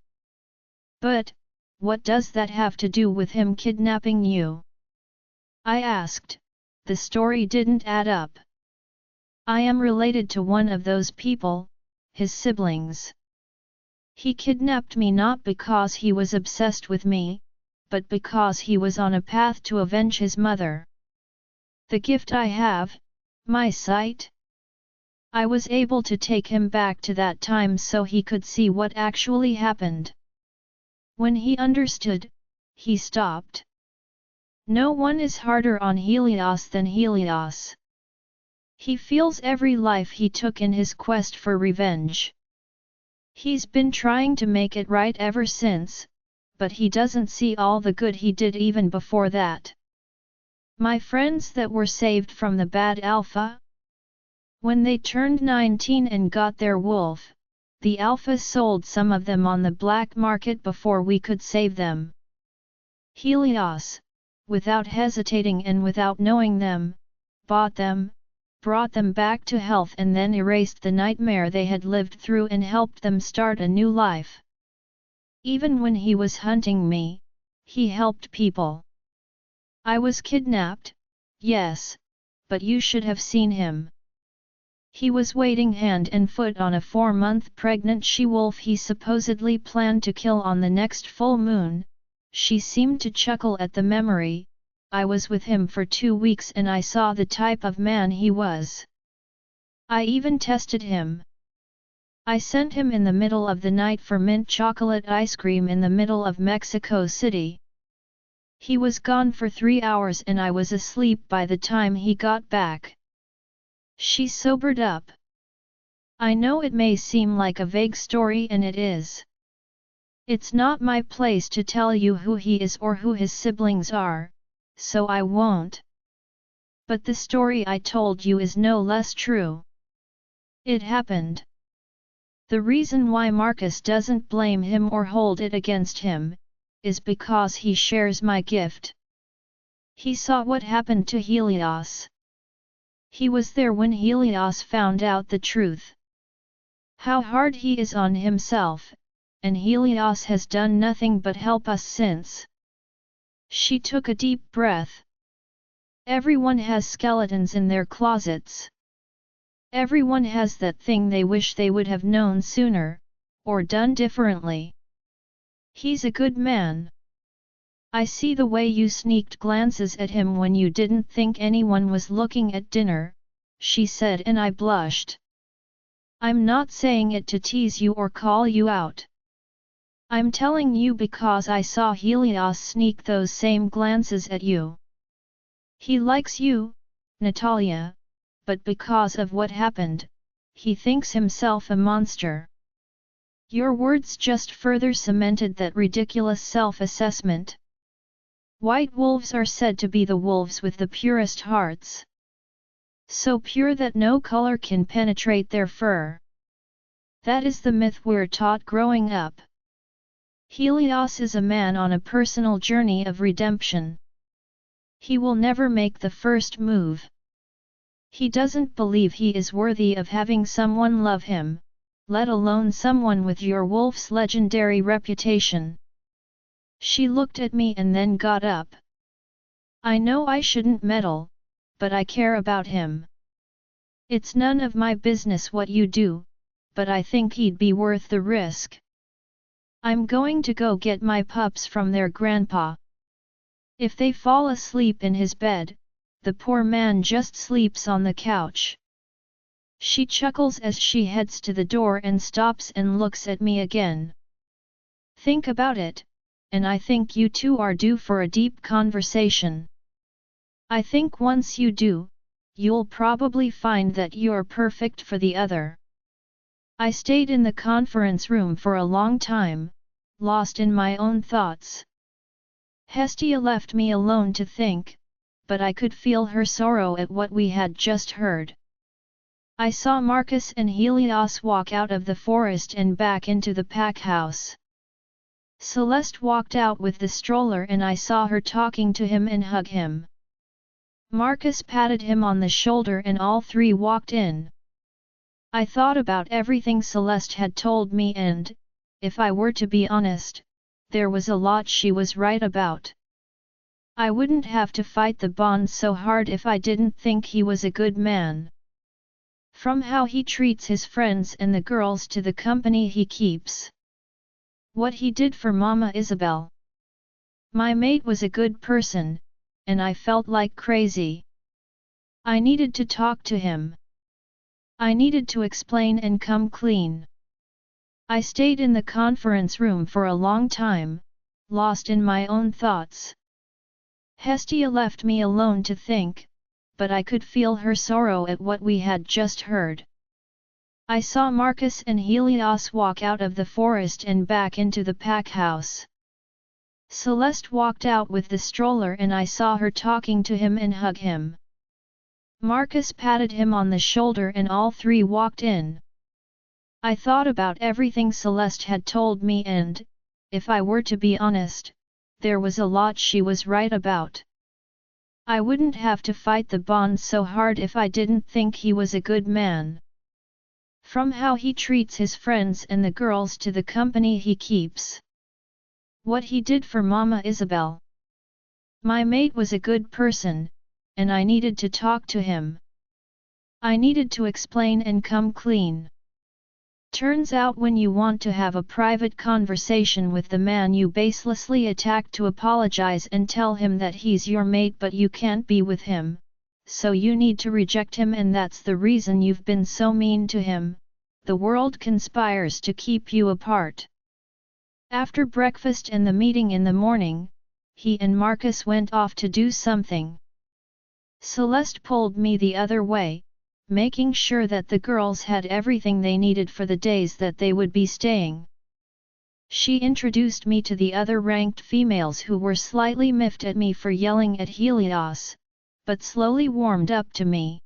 Speaker 1: But, what does that have to do with him kidnapping you? I asked. The story didn't add up. I am related to one of those people, his siblings. He kidnapped me not because he was obsessed with me, but because he was on a path to avenge his mother. The gift I have, my sight? I was able to take him back to that time so he could see what actually happened. When he understood, he stopped. No one is harder on Helios than Helios. He feels every life he took in his quest for revenge. He's been trying to make it right ever since, but he doesn't see all the good he did even before that. My friends that were saved from the bad Alpha? When they turned 19 and got their wolf, the Alphas sold some of them on the black market before we could save them. Helios, without hesitating and without knowing them, bought them, brought them back to health and then erased the nightmare they had lived through and helped them start a new life. Even when he was hunting me, he helped people. I was kidnapped, yes, but you should have seen him. He was waiting hand and foot on a 4-month pregnant she-wolf he supposedly planned to kill on the next full moon. She seemed to chuckle at the memory. I was with him for 2 weeks and I saw the type of man he was. I even tested him. I sent him in the middle of the night for mint chocolate ice cream in the middle of Mexico City. He was gone for 3 hours and I was asleep by the time he got back. She sobered up. I know it may seem like a vague story and it is. It's not my place to tell you who he is or who his siblings are, so I won't. But the story I told you is no less true. It happened. The reason why Marcus doesn't blame him or hold it against him, is because he shares my gift. He saw what happened to Helios. He was there when Helios found out the truth. How hard he is on himself, and Helios has done nothing but help us since. She took a deep breath. Everyone has skeletons in their closets. Everyone has that thing they wish they would have known sooner, or done differently. He's a good man. I see the way you sneaked glances at him when you didn't think anyone was looking at dinner, she said, and I blushed. I'm not saying it to tease you or call you out. I'm telling you because I saw Helios sneak those same glances at you. He likes you, Natalia, but because of what happened, he thinks himself a monster. Your words just further cemented that ridiculous self-assessment. White wolves are said to be the wolves with the purest hearts. So pure that no color can penetrate their fur. That is the myth we're taught growing up. Helios is a man on a personal journey of redemption. He will never make the first move. He doesn't believe he is worthy of having someone love him, let alone someone with your wolf's legendary reputation. She looked at me and then got up. I know I shouldn't meddle, but I care about him. It's none of my business what you do, but I think he'd be worth the risk. I'm going to go get my pups from their grandpa. If they fall asleep in his bed, the poor man just sleeps on the couch. She chuckles as she heads to the door and stops and looks at me again. Think about it, and I think you two are due for a deep conversation. I think once you do, you'll probably find that you're perfect for the other. I stayed in the conference room for a long time, lost in my own thoughts. Hestia left me alone to think, but I could feel her sorrow at what we had just heard. I saw Marcus and Helios walk out of the forest and back into the pack house. Celeste walked out with the stroller and I saw her talking to him and hug him. Marcus patted him on the shoulder and all three walked in. I thought about everything Celeste had told me and, if I were to be honest, there was a lot she was right about. I wouldn't have to fight the bond so hard if I didn't think he was a good man. From how he treats his friends and the girls to the company he keeps. What he did for Mama Isabelle. My mate was a good person, and I felt like crazy. I needed to talk to him. I needed to explain and come clean. I stayed in the conference room for a long time, lost in my own thoughts. Hestia left me alone to think, but I could feel her sorrow at what we had just heard. I saw Marcus and Helios walk out of the forest and back into the pack house. Celeste walked out with the stroller and I saw her talking to him and hug him. Marcus patted him on the shoulder and all three walked in. I thought about everything Celeste had told me and, if I were to be honest, there was a lot she was right about. I wouldn't have to fight the bond so hard if I didn't think he was a good man. From how he treats his friends and the girls to the company he keeps. What he did for Mama Isabelle. My mate was a good person, and I needed to talk to him. I needed to explain and come clean. Turns out when you want to have a private conversation with the man you baselessly attack to apologize and tell him that he's your mate but you can't be with him, so you need to reject him and that's the reason you've been so mean to him, the world conspires to keep you apart. After breakfast and the meeting in the morning, he and Marcus went off to do something. Celeste pulled me the other way, making sure that the girls had everything they needed for the days that they would be staying. She introduced me to the other ranked females who were slightly miffed at me for yelling at Helios, but slowly warmed up to me.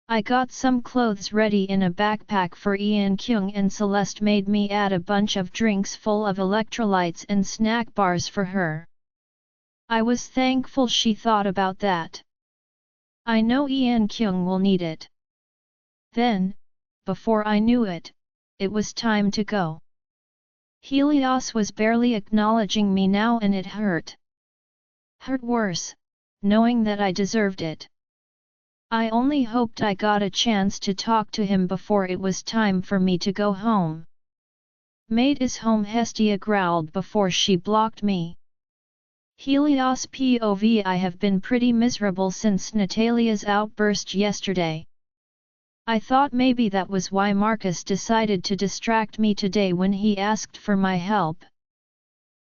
Speaker 1: I got some clothes ready in a backpack for Ian Kyung and Celeste made me add a bunch of drinks full of electrolytes and snack bars for her. I was thankful she thought about that. I know Ian Kyung will need it. Then, before I knew it, it was time to go. Helios was barely acknowledging me now and it hurt. Hurt worse, knowing that I deserved it. I only hoped I got a chance to talk to him before it was time for me to go home. Mate is home, Hestia growled before she blocked me. Helios POV, I have been pretty miserable since Natalia's outburst yesterday. I thought maybe that was why Marcus decided to distract me today when he asked for my help.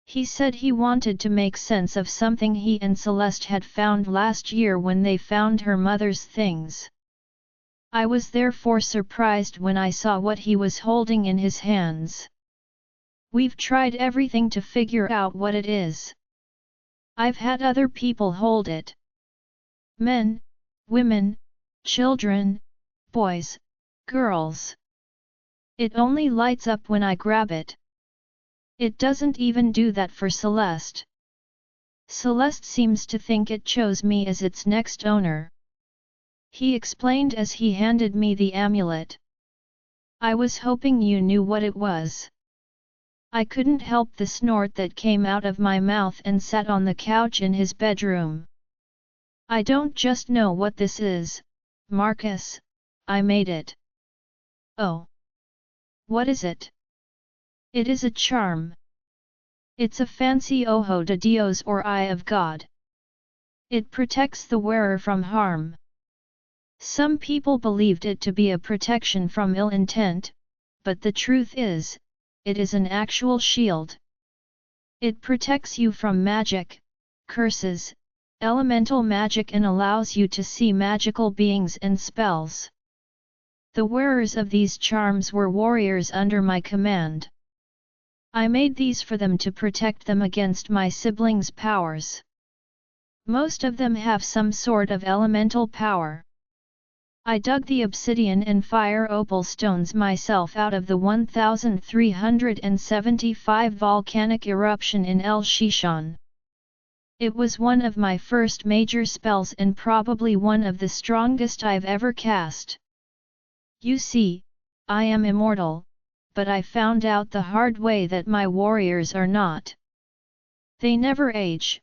Speaker 1: He said he wanted to make sense of something he and Celeste had found last year when they found her mother's things. I was therefore surprised when I saw what he was holding in his hands. We've tried everything to figure out what it is. I've had other people hold it. Men, women, children, boys, girls. It only lights up when I grab it. It doesn't even do that for Celeste. Celeste seems to think it chose me as its next owner. He explained as he handed me the amulet. I was hoping you knew what it was. I couldn't help the snort that came out of my mouth and sat on the couch in his bedroom. I don't just know what this is, Marcus, I made it. Oh. What is it? It is a charm. It's a fancy Ojo de Dios or Eye of God. It protects the wearer from harm. Some people believed it to be a protection from ill intent, but the truth is, it is an actual shield. It protects you from magic, curses, elemental magic and allows you to see magical beings and spells. The wearers of these charms were warriors under my command. I made these for them to protect them against my siblings' powers. Most of them have some sort of elemental power. I dug the obsidian and fire opal stones myself out of the 1375 volcanic eruption in El Shishan. It was one of my first major spells and probably one of the strongest I've ever cast. You see, I am immortal, but I found out the hard way that my warriors are not. They never age,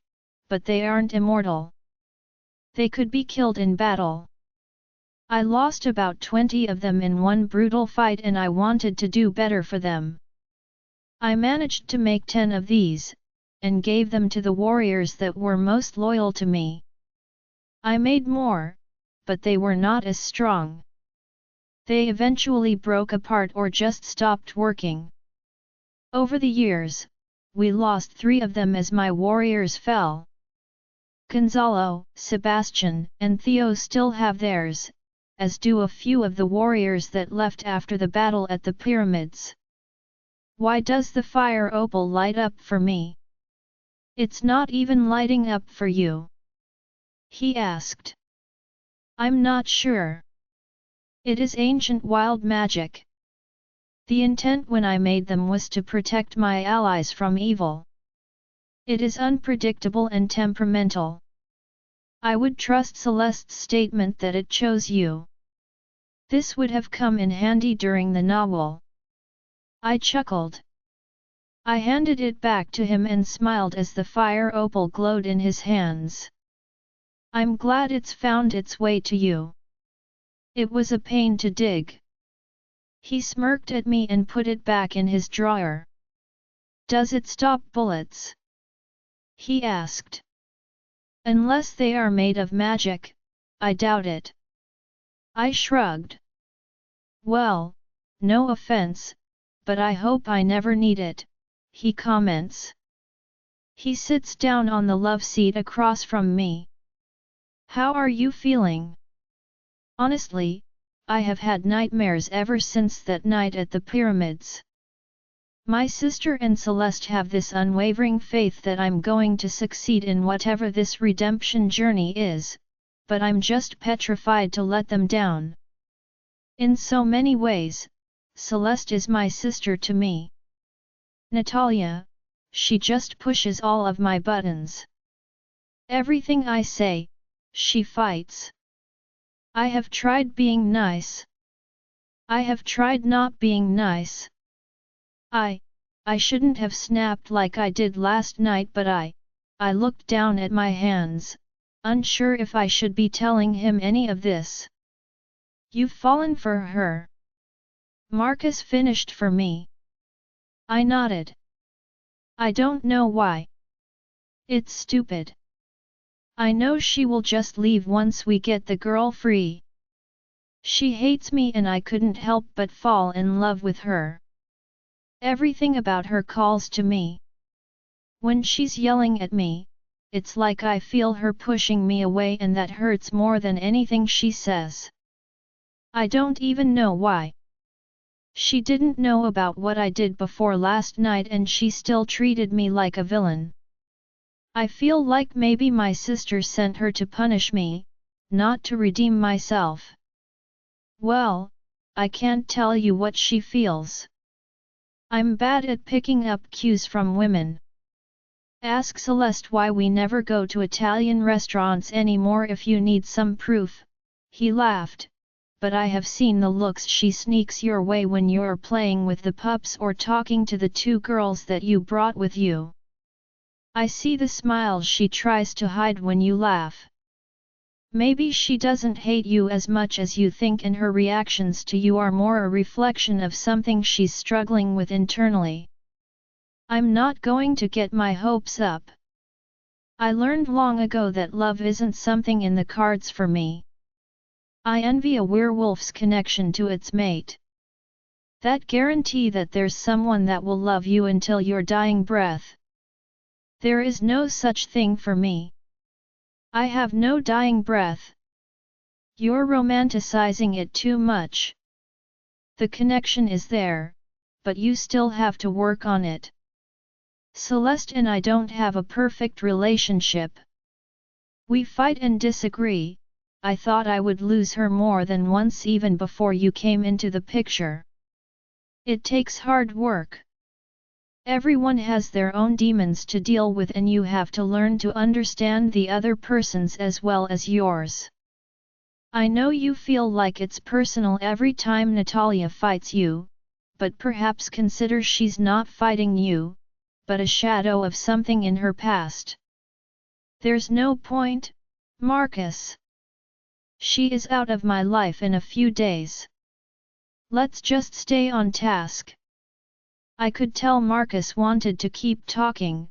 Speaker 1: but they aren't immortal. They could be killed in battle. I lost about 20 of them in one brutal fight and I wanted to do better for them. I managed to make 10 of these, and gave them to the warriors that were most loyal to me. I made more, but they were not as strong. They eventually broke apart or just stopped working. Over the years, we lost 3 of them as my warriors fell. Gonzalo, Sebastian, and Theo still have theirs, as do a few of the warriors that left after the battle at the pyramids. Why does the fire opal light up for me? It's not even lighting up for you. He asked. I'm not sure. It is ancient wild magic. The intent when I made them was to protect my allies from evil. It is unpredictable and temperamental. I would trust Celeste's statement that it chose you. This would have come in handy during the novel. I chuckled. I handed it back to him and smiled as the fire opal glowed in his hands. I'm glad it's found its way to you. It was a pain to dig. He smirked at me and put it back in his drawer. Does it stop bullets? He asked. Unless they are made of magic, I doubt it. I shrugged. Well, no offense, but I hope I never need it, he comments. He sits down on the love seat across from me. How are you feeling? Honestly, I have had nightmares ever since that night at the pyramids. My sister and Celeste have this unwavering faith that I'm going to succeed in whatever this redemption journey is, but I'm just petrified to let them down. In so many ways, Celeste is my sister to me. Natalia, she just pushes all of my buttons. Everything I say, she fights. I have tried being nice. I have tried not being nice. I shouldn't have snapped like I did last night, but I looked down at my hands, unsure if I should be telling him any of this. You've fallen for her. Marcus finished for me. I nodded. I don't know why. It's stupid. I know she will just leave once we get the girl free. She hates me and I couldn't help but fall in love with her. Everything about her calls to me. When she's yelling at me, it's like I feel her pushing me away, and that hurts more than anything she says. I don't even know why. She didn't know about what I did before last night and she still treated me like a villain. I feel like maybe my sister sent her to punish me, not to redeem myself. Well, I can't tell you what she feels. I'm bad at picking up cues from women. Ask Celeste why we never go to Italian restaurants anymore if you need some proof, he laughed, but I have seen the looks she sneaks your way when you're playing with the pups or talking to the two girls that you brought with you. I see the smiles she tries to hide when you laugh. Maybe she doesn't hate you as much as you think, and her reactions to you are more a reflection of something she's struggling with internally. I'm not going to get my hopes up. I learned long ago that love isn't something in the cards for me. I envy a werewolf's connection to its mate. That guarantee that there's someone that will love you until your dying breath. There is no such thing for me. I have no dying breath. You're romanticizing it too much. The connection is there, but you still have to work on it. Celeste and I don't have a perfect relationship. We fight and disagree. I thought I would lose her more than once even before you came into the picture. It takes hard work. Everyone has their own demons to deal with, and you have to learn to understand the other person's as well as yours. I know you feel like it's personal every time Natalia fights you, but perhaps consider she's not fighting you, but a shadow of something in her past. There's no point, Marcus. She is out of my life in a few days. Let's just stay on task. I could tell Marcus wanted to keep talking,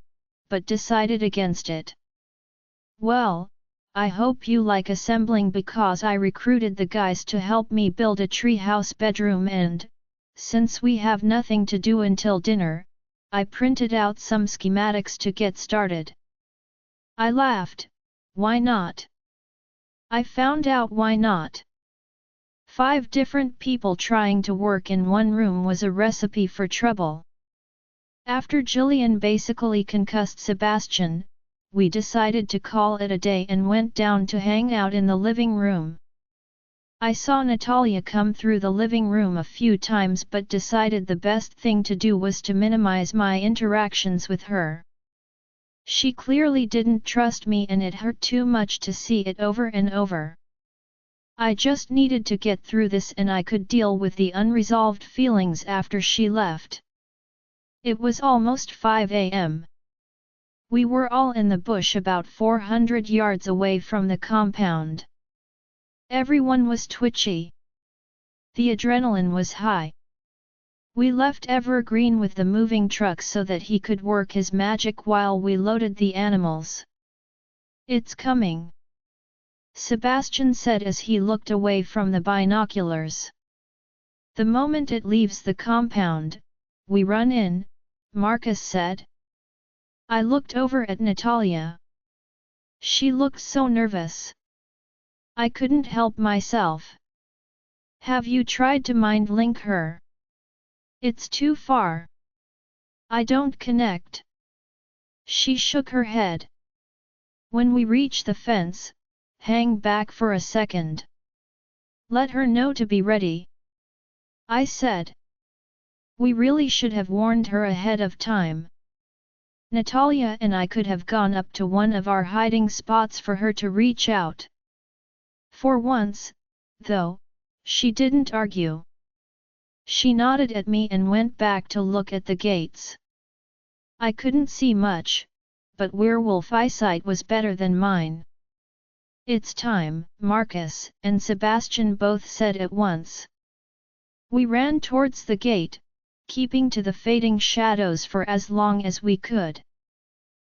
Speaker 1: but decided against it. Well, I hope you like assembling, because I recruited the guys to help me build a treehouse bedroom, and, since we have nothing to do until dinner, I printed out some schematics to get started. I laughed. Why not? I found out why not. 5 different people trying to work in one room was a recipe for trouble. After Jillian basically concussed Sebastian, we decided to call it a day and went down to hang out in the living room. I saw Natalia come through the living room a few times, but decided the best thing to do was to minimize my interactions with her. She clearly didn't trust me, and it hurt too much to see it over and over. I just needed to get through this, and I could deal with the unresolved feelings after she left. It was almost 5 a.m. We were all in the bush about 400 yards away from the compound. Everyone was twitchy. The adrenaline was high. We left Evergreen with the moving truck so that he could work his magic while we loaded the animals. "It's coming," Sebastian said as he looked away from the binoculars. "The moment it leaves the compound, we run in," Marcus said. I looked over at Natalia. She looked so nervous. I couldn't help myself. "Have you tried to mind link her?" "It's too far. I don't connect." She shook her head. "When we reach the fence, hang back for a second. Let her know to be ready," I said. We really should have warned her ahead of time. Natalia and I could have gone up to one of our hiding spots for her to reach out. For once, though, she didn't argue. She nodded at me and went back to look at the gates. I couldn't see much, but werewolf eyesight was better than mine. "It's time," Marcus and Sebastian both said at once. We ran towards the gate, keeping to the fading shadows for as long as we could.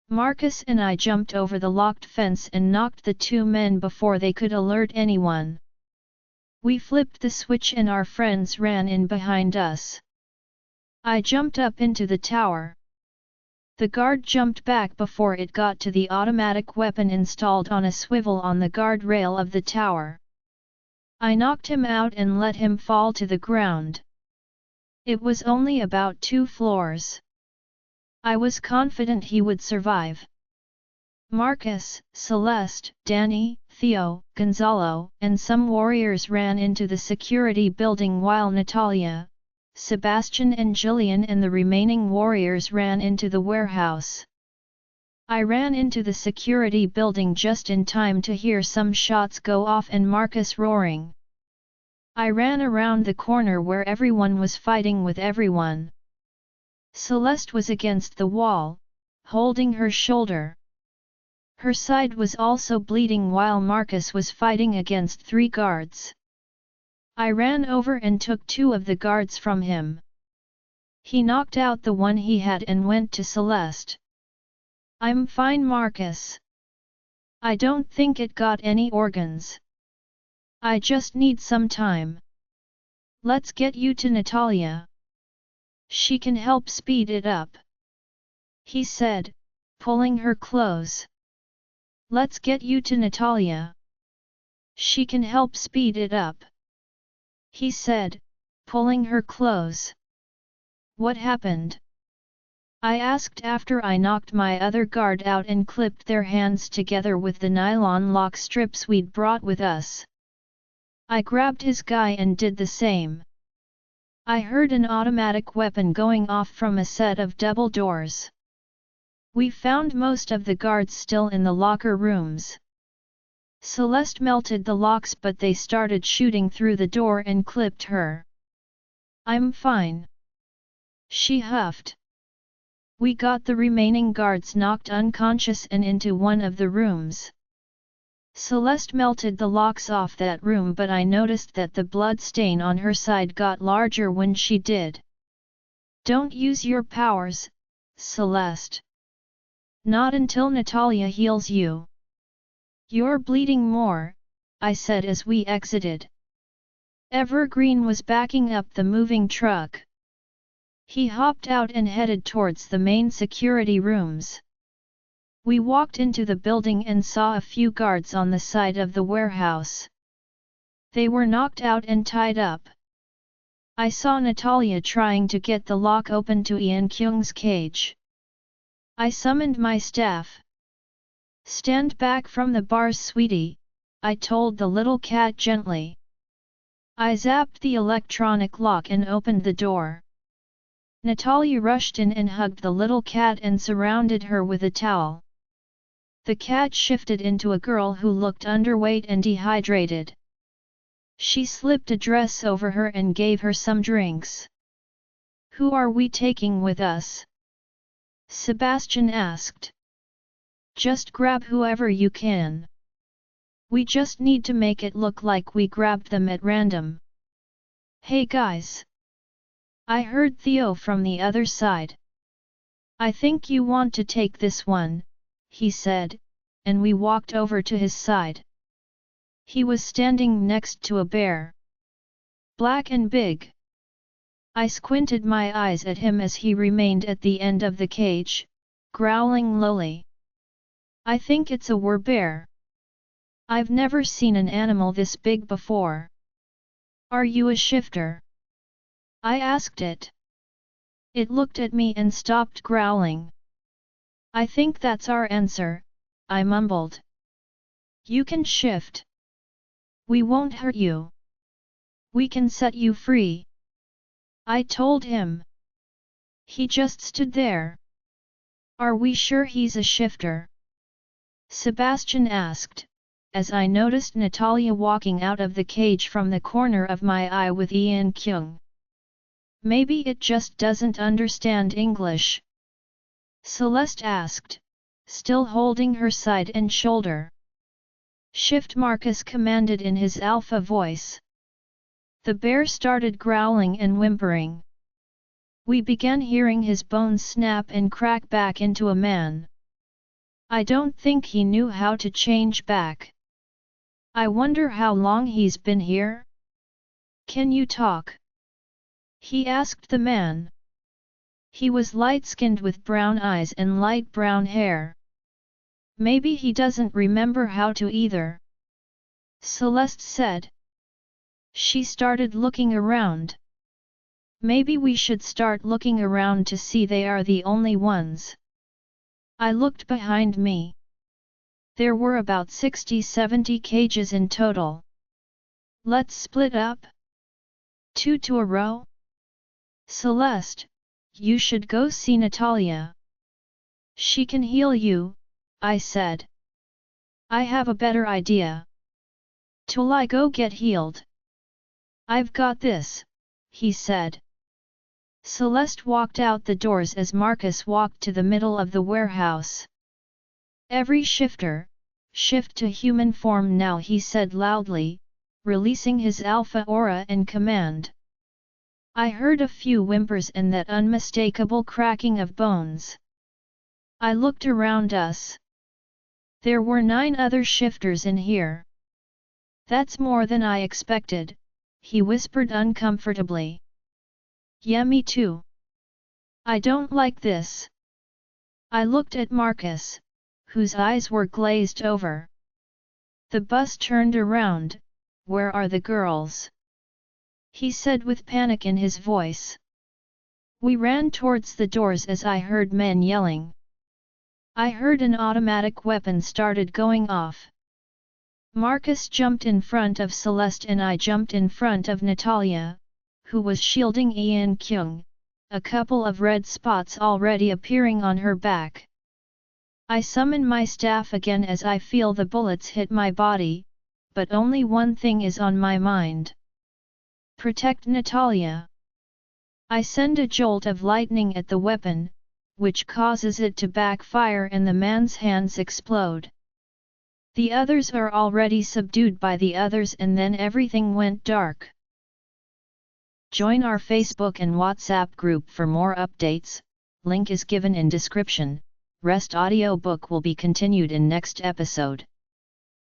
Speaker 1: Marcus and I jumped over the locked fence and knocked the two men before they could alert anyone. We flipped the switch and our friends ran in behind us. I jumped up into the tower. The guard jumped back before it got to the automatic weapon installed on a swivel on the guardrail of the tower. I knocked him out and let him fall to the ground. It was only about 2 floors. I was confident he would survive. Marcus, Celeste, Danny, Theo, Gonzalo, and some warriors ran into the security building while Natalia, Sebastian and Jillian and the remaining warriors ran into the warehouse. I ran into the security building just in time to hear some shots go off and Marcus roaring. I ran around the corner where everyone was fighting with everyone. Celeste was against the wall, holding her shoulder. Her side was also bleeding while Marcus was fighting against 3 guards. I ran over and took 2 of the guards from him. He knocked out the one he had and went to Celeste. "I'm fine, Marcus. I don't think it got any organs. I just need some time. Let's get you to Natalia. She can help speed it up," he said, pulling her close. "Let's get you to Natalia. She can help speed it up," he said, pulling her close. "What happened?" I asked after I knocked my other guard out and clipped their hands together with the nylon lock strips we'd brought with us. I grabbed his guy and did the same. I heard an automatic weapon going off from a set of double doors. We found most of the guards still in the locker rooms. Celeste melted the locks but they started shooting through the door and clipped her. "I'm fine," she huffed. We got the remaining guards knocked unconscious and into one of the rooms. Celeste melted the locks off that room but I noticed that the blood stain on her side got larger when she did. "Don't use your powers, Celeste. Not until Natalia heals you." "You're bleeding more," I said as we exited. Evergreen was backing up the moving truck. He hopped out and headed towards the main security rooms. We walked into the building and saw a few guards on the side of the warehouse. They were knocked out and tied up. I saw Natalia trying to get the lock open to Ian Kyung's cage. I summoned my staff. "Stand back from the bars, sweetie," I told the little cat gently. I zapped the electronic lock and opened the door. Natalia rushed in and hugged the little cat and surrounded her with a towel. The cat shifted into a girl who looked underweight and dehydrated. She slipped a dress over her and gave her some drinks. Who are we taking with us? Sebastian asked. Just grab whoever you can. We just need to make it look like we grabbed them at random. Hey guys! I heard Theo from the other side. I think you want to take this one, he said, and we walked over to his side. He was standing next to a bear. Black and big. I squinted my eyes at him as he remained at the end of the cage, growling lowly. I think it's a werbear. I've never seen an animal this big before. Are you a shifter? I asked it. It looked at me and stopped growling. I think that's our answer, I mumbled. You can shift. We won't hurt you. We can set you free. I told him. He just stood there. Are we sure he's a shifter? Sebastian asked, as I noticed Natalia walking out of the cage from the corner of my eye with Ian Kyung. Maybe it just doesn't understand English. Celeste asked, still holding her side and shoulder. Shift, Marcus commanded in his alpha voice. The bear started growling and whimpering. We began hearing his bones snap and crack back into a man. I don't think he knew how to change back. I wonder how long he's been here? Can you talk? He asked the man. He was light-skinned with brown eyes and light brown hair. Maybe he doesn't remember how to either. Celeste said. She started looking around. Maybe we should start looking around to see they are the only ones. I looked behind me. There were about 60-70 cages in total. Let's split up. 2 to a row? Celeste, you should go see Natalia. She can heal you, I said. I have a better idea. Till I go get healed. I've got this, he said. Celeste walked out the doors as Marcus walked to the middle of the warehouse. Every shifter, shift to human form now, he said loudly, releasing his alpha aura and command. I heard a few whimpers and that unmistakable cracking of bones. I looked around us. There were 9 other shifters in here. That's more than I expected, he whispered uncomfortably. Yeah, me too. I don't like this. I looked at Marcus, whose eyes were glazed over. The bus turned around. Where are the girls? He said with panic in his voice. We ran towards the doors as I heard men yelling. I heard an automatic weapon started going off. Marcus jumped in front of Celeste and I jumped in front of Natalia, who was shielding Ian Kyung, a couple of red spots already appearing on her back. I summon my staff again as I feel the bullets hit my body, but only one thing is on my mind. Protect Natalia. I send a jolt of lightning at the weapon, which causes it to backfire and the man's hands explode. The others are already subdued by the others and then everything went dark. Join our Facebook and WhatsApp group for more updates, link is given in description. Rest audiobook will be continued in next episode.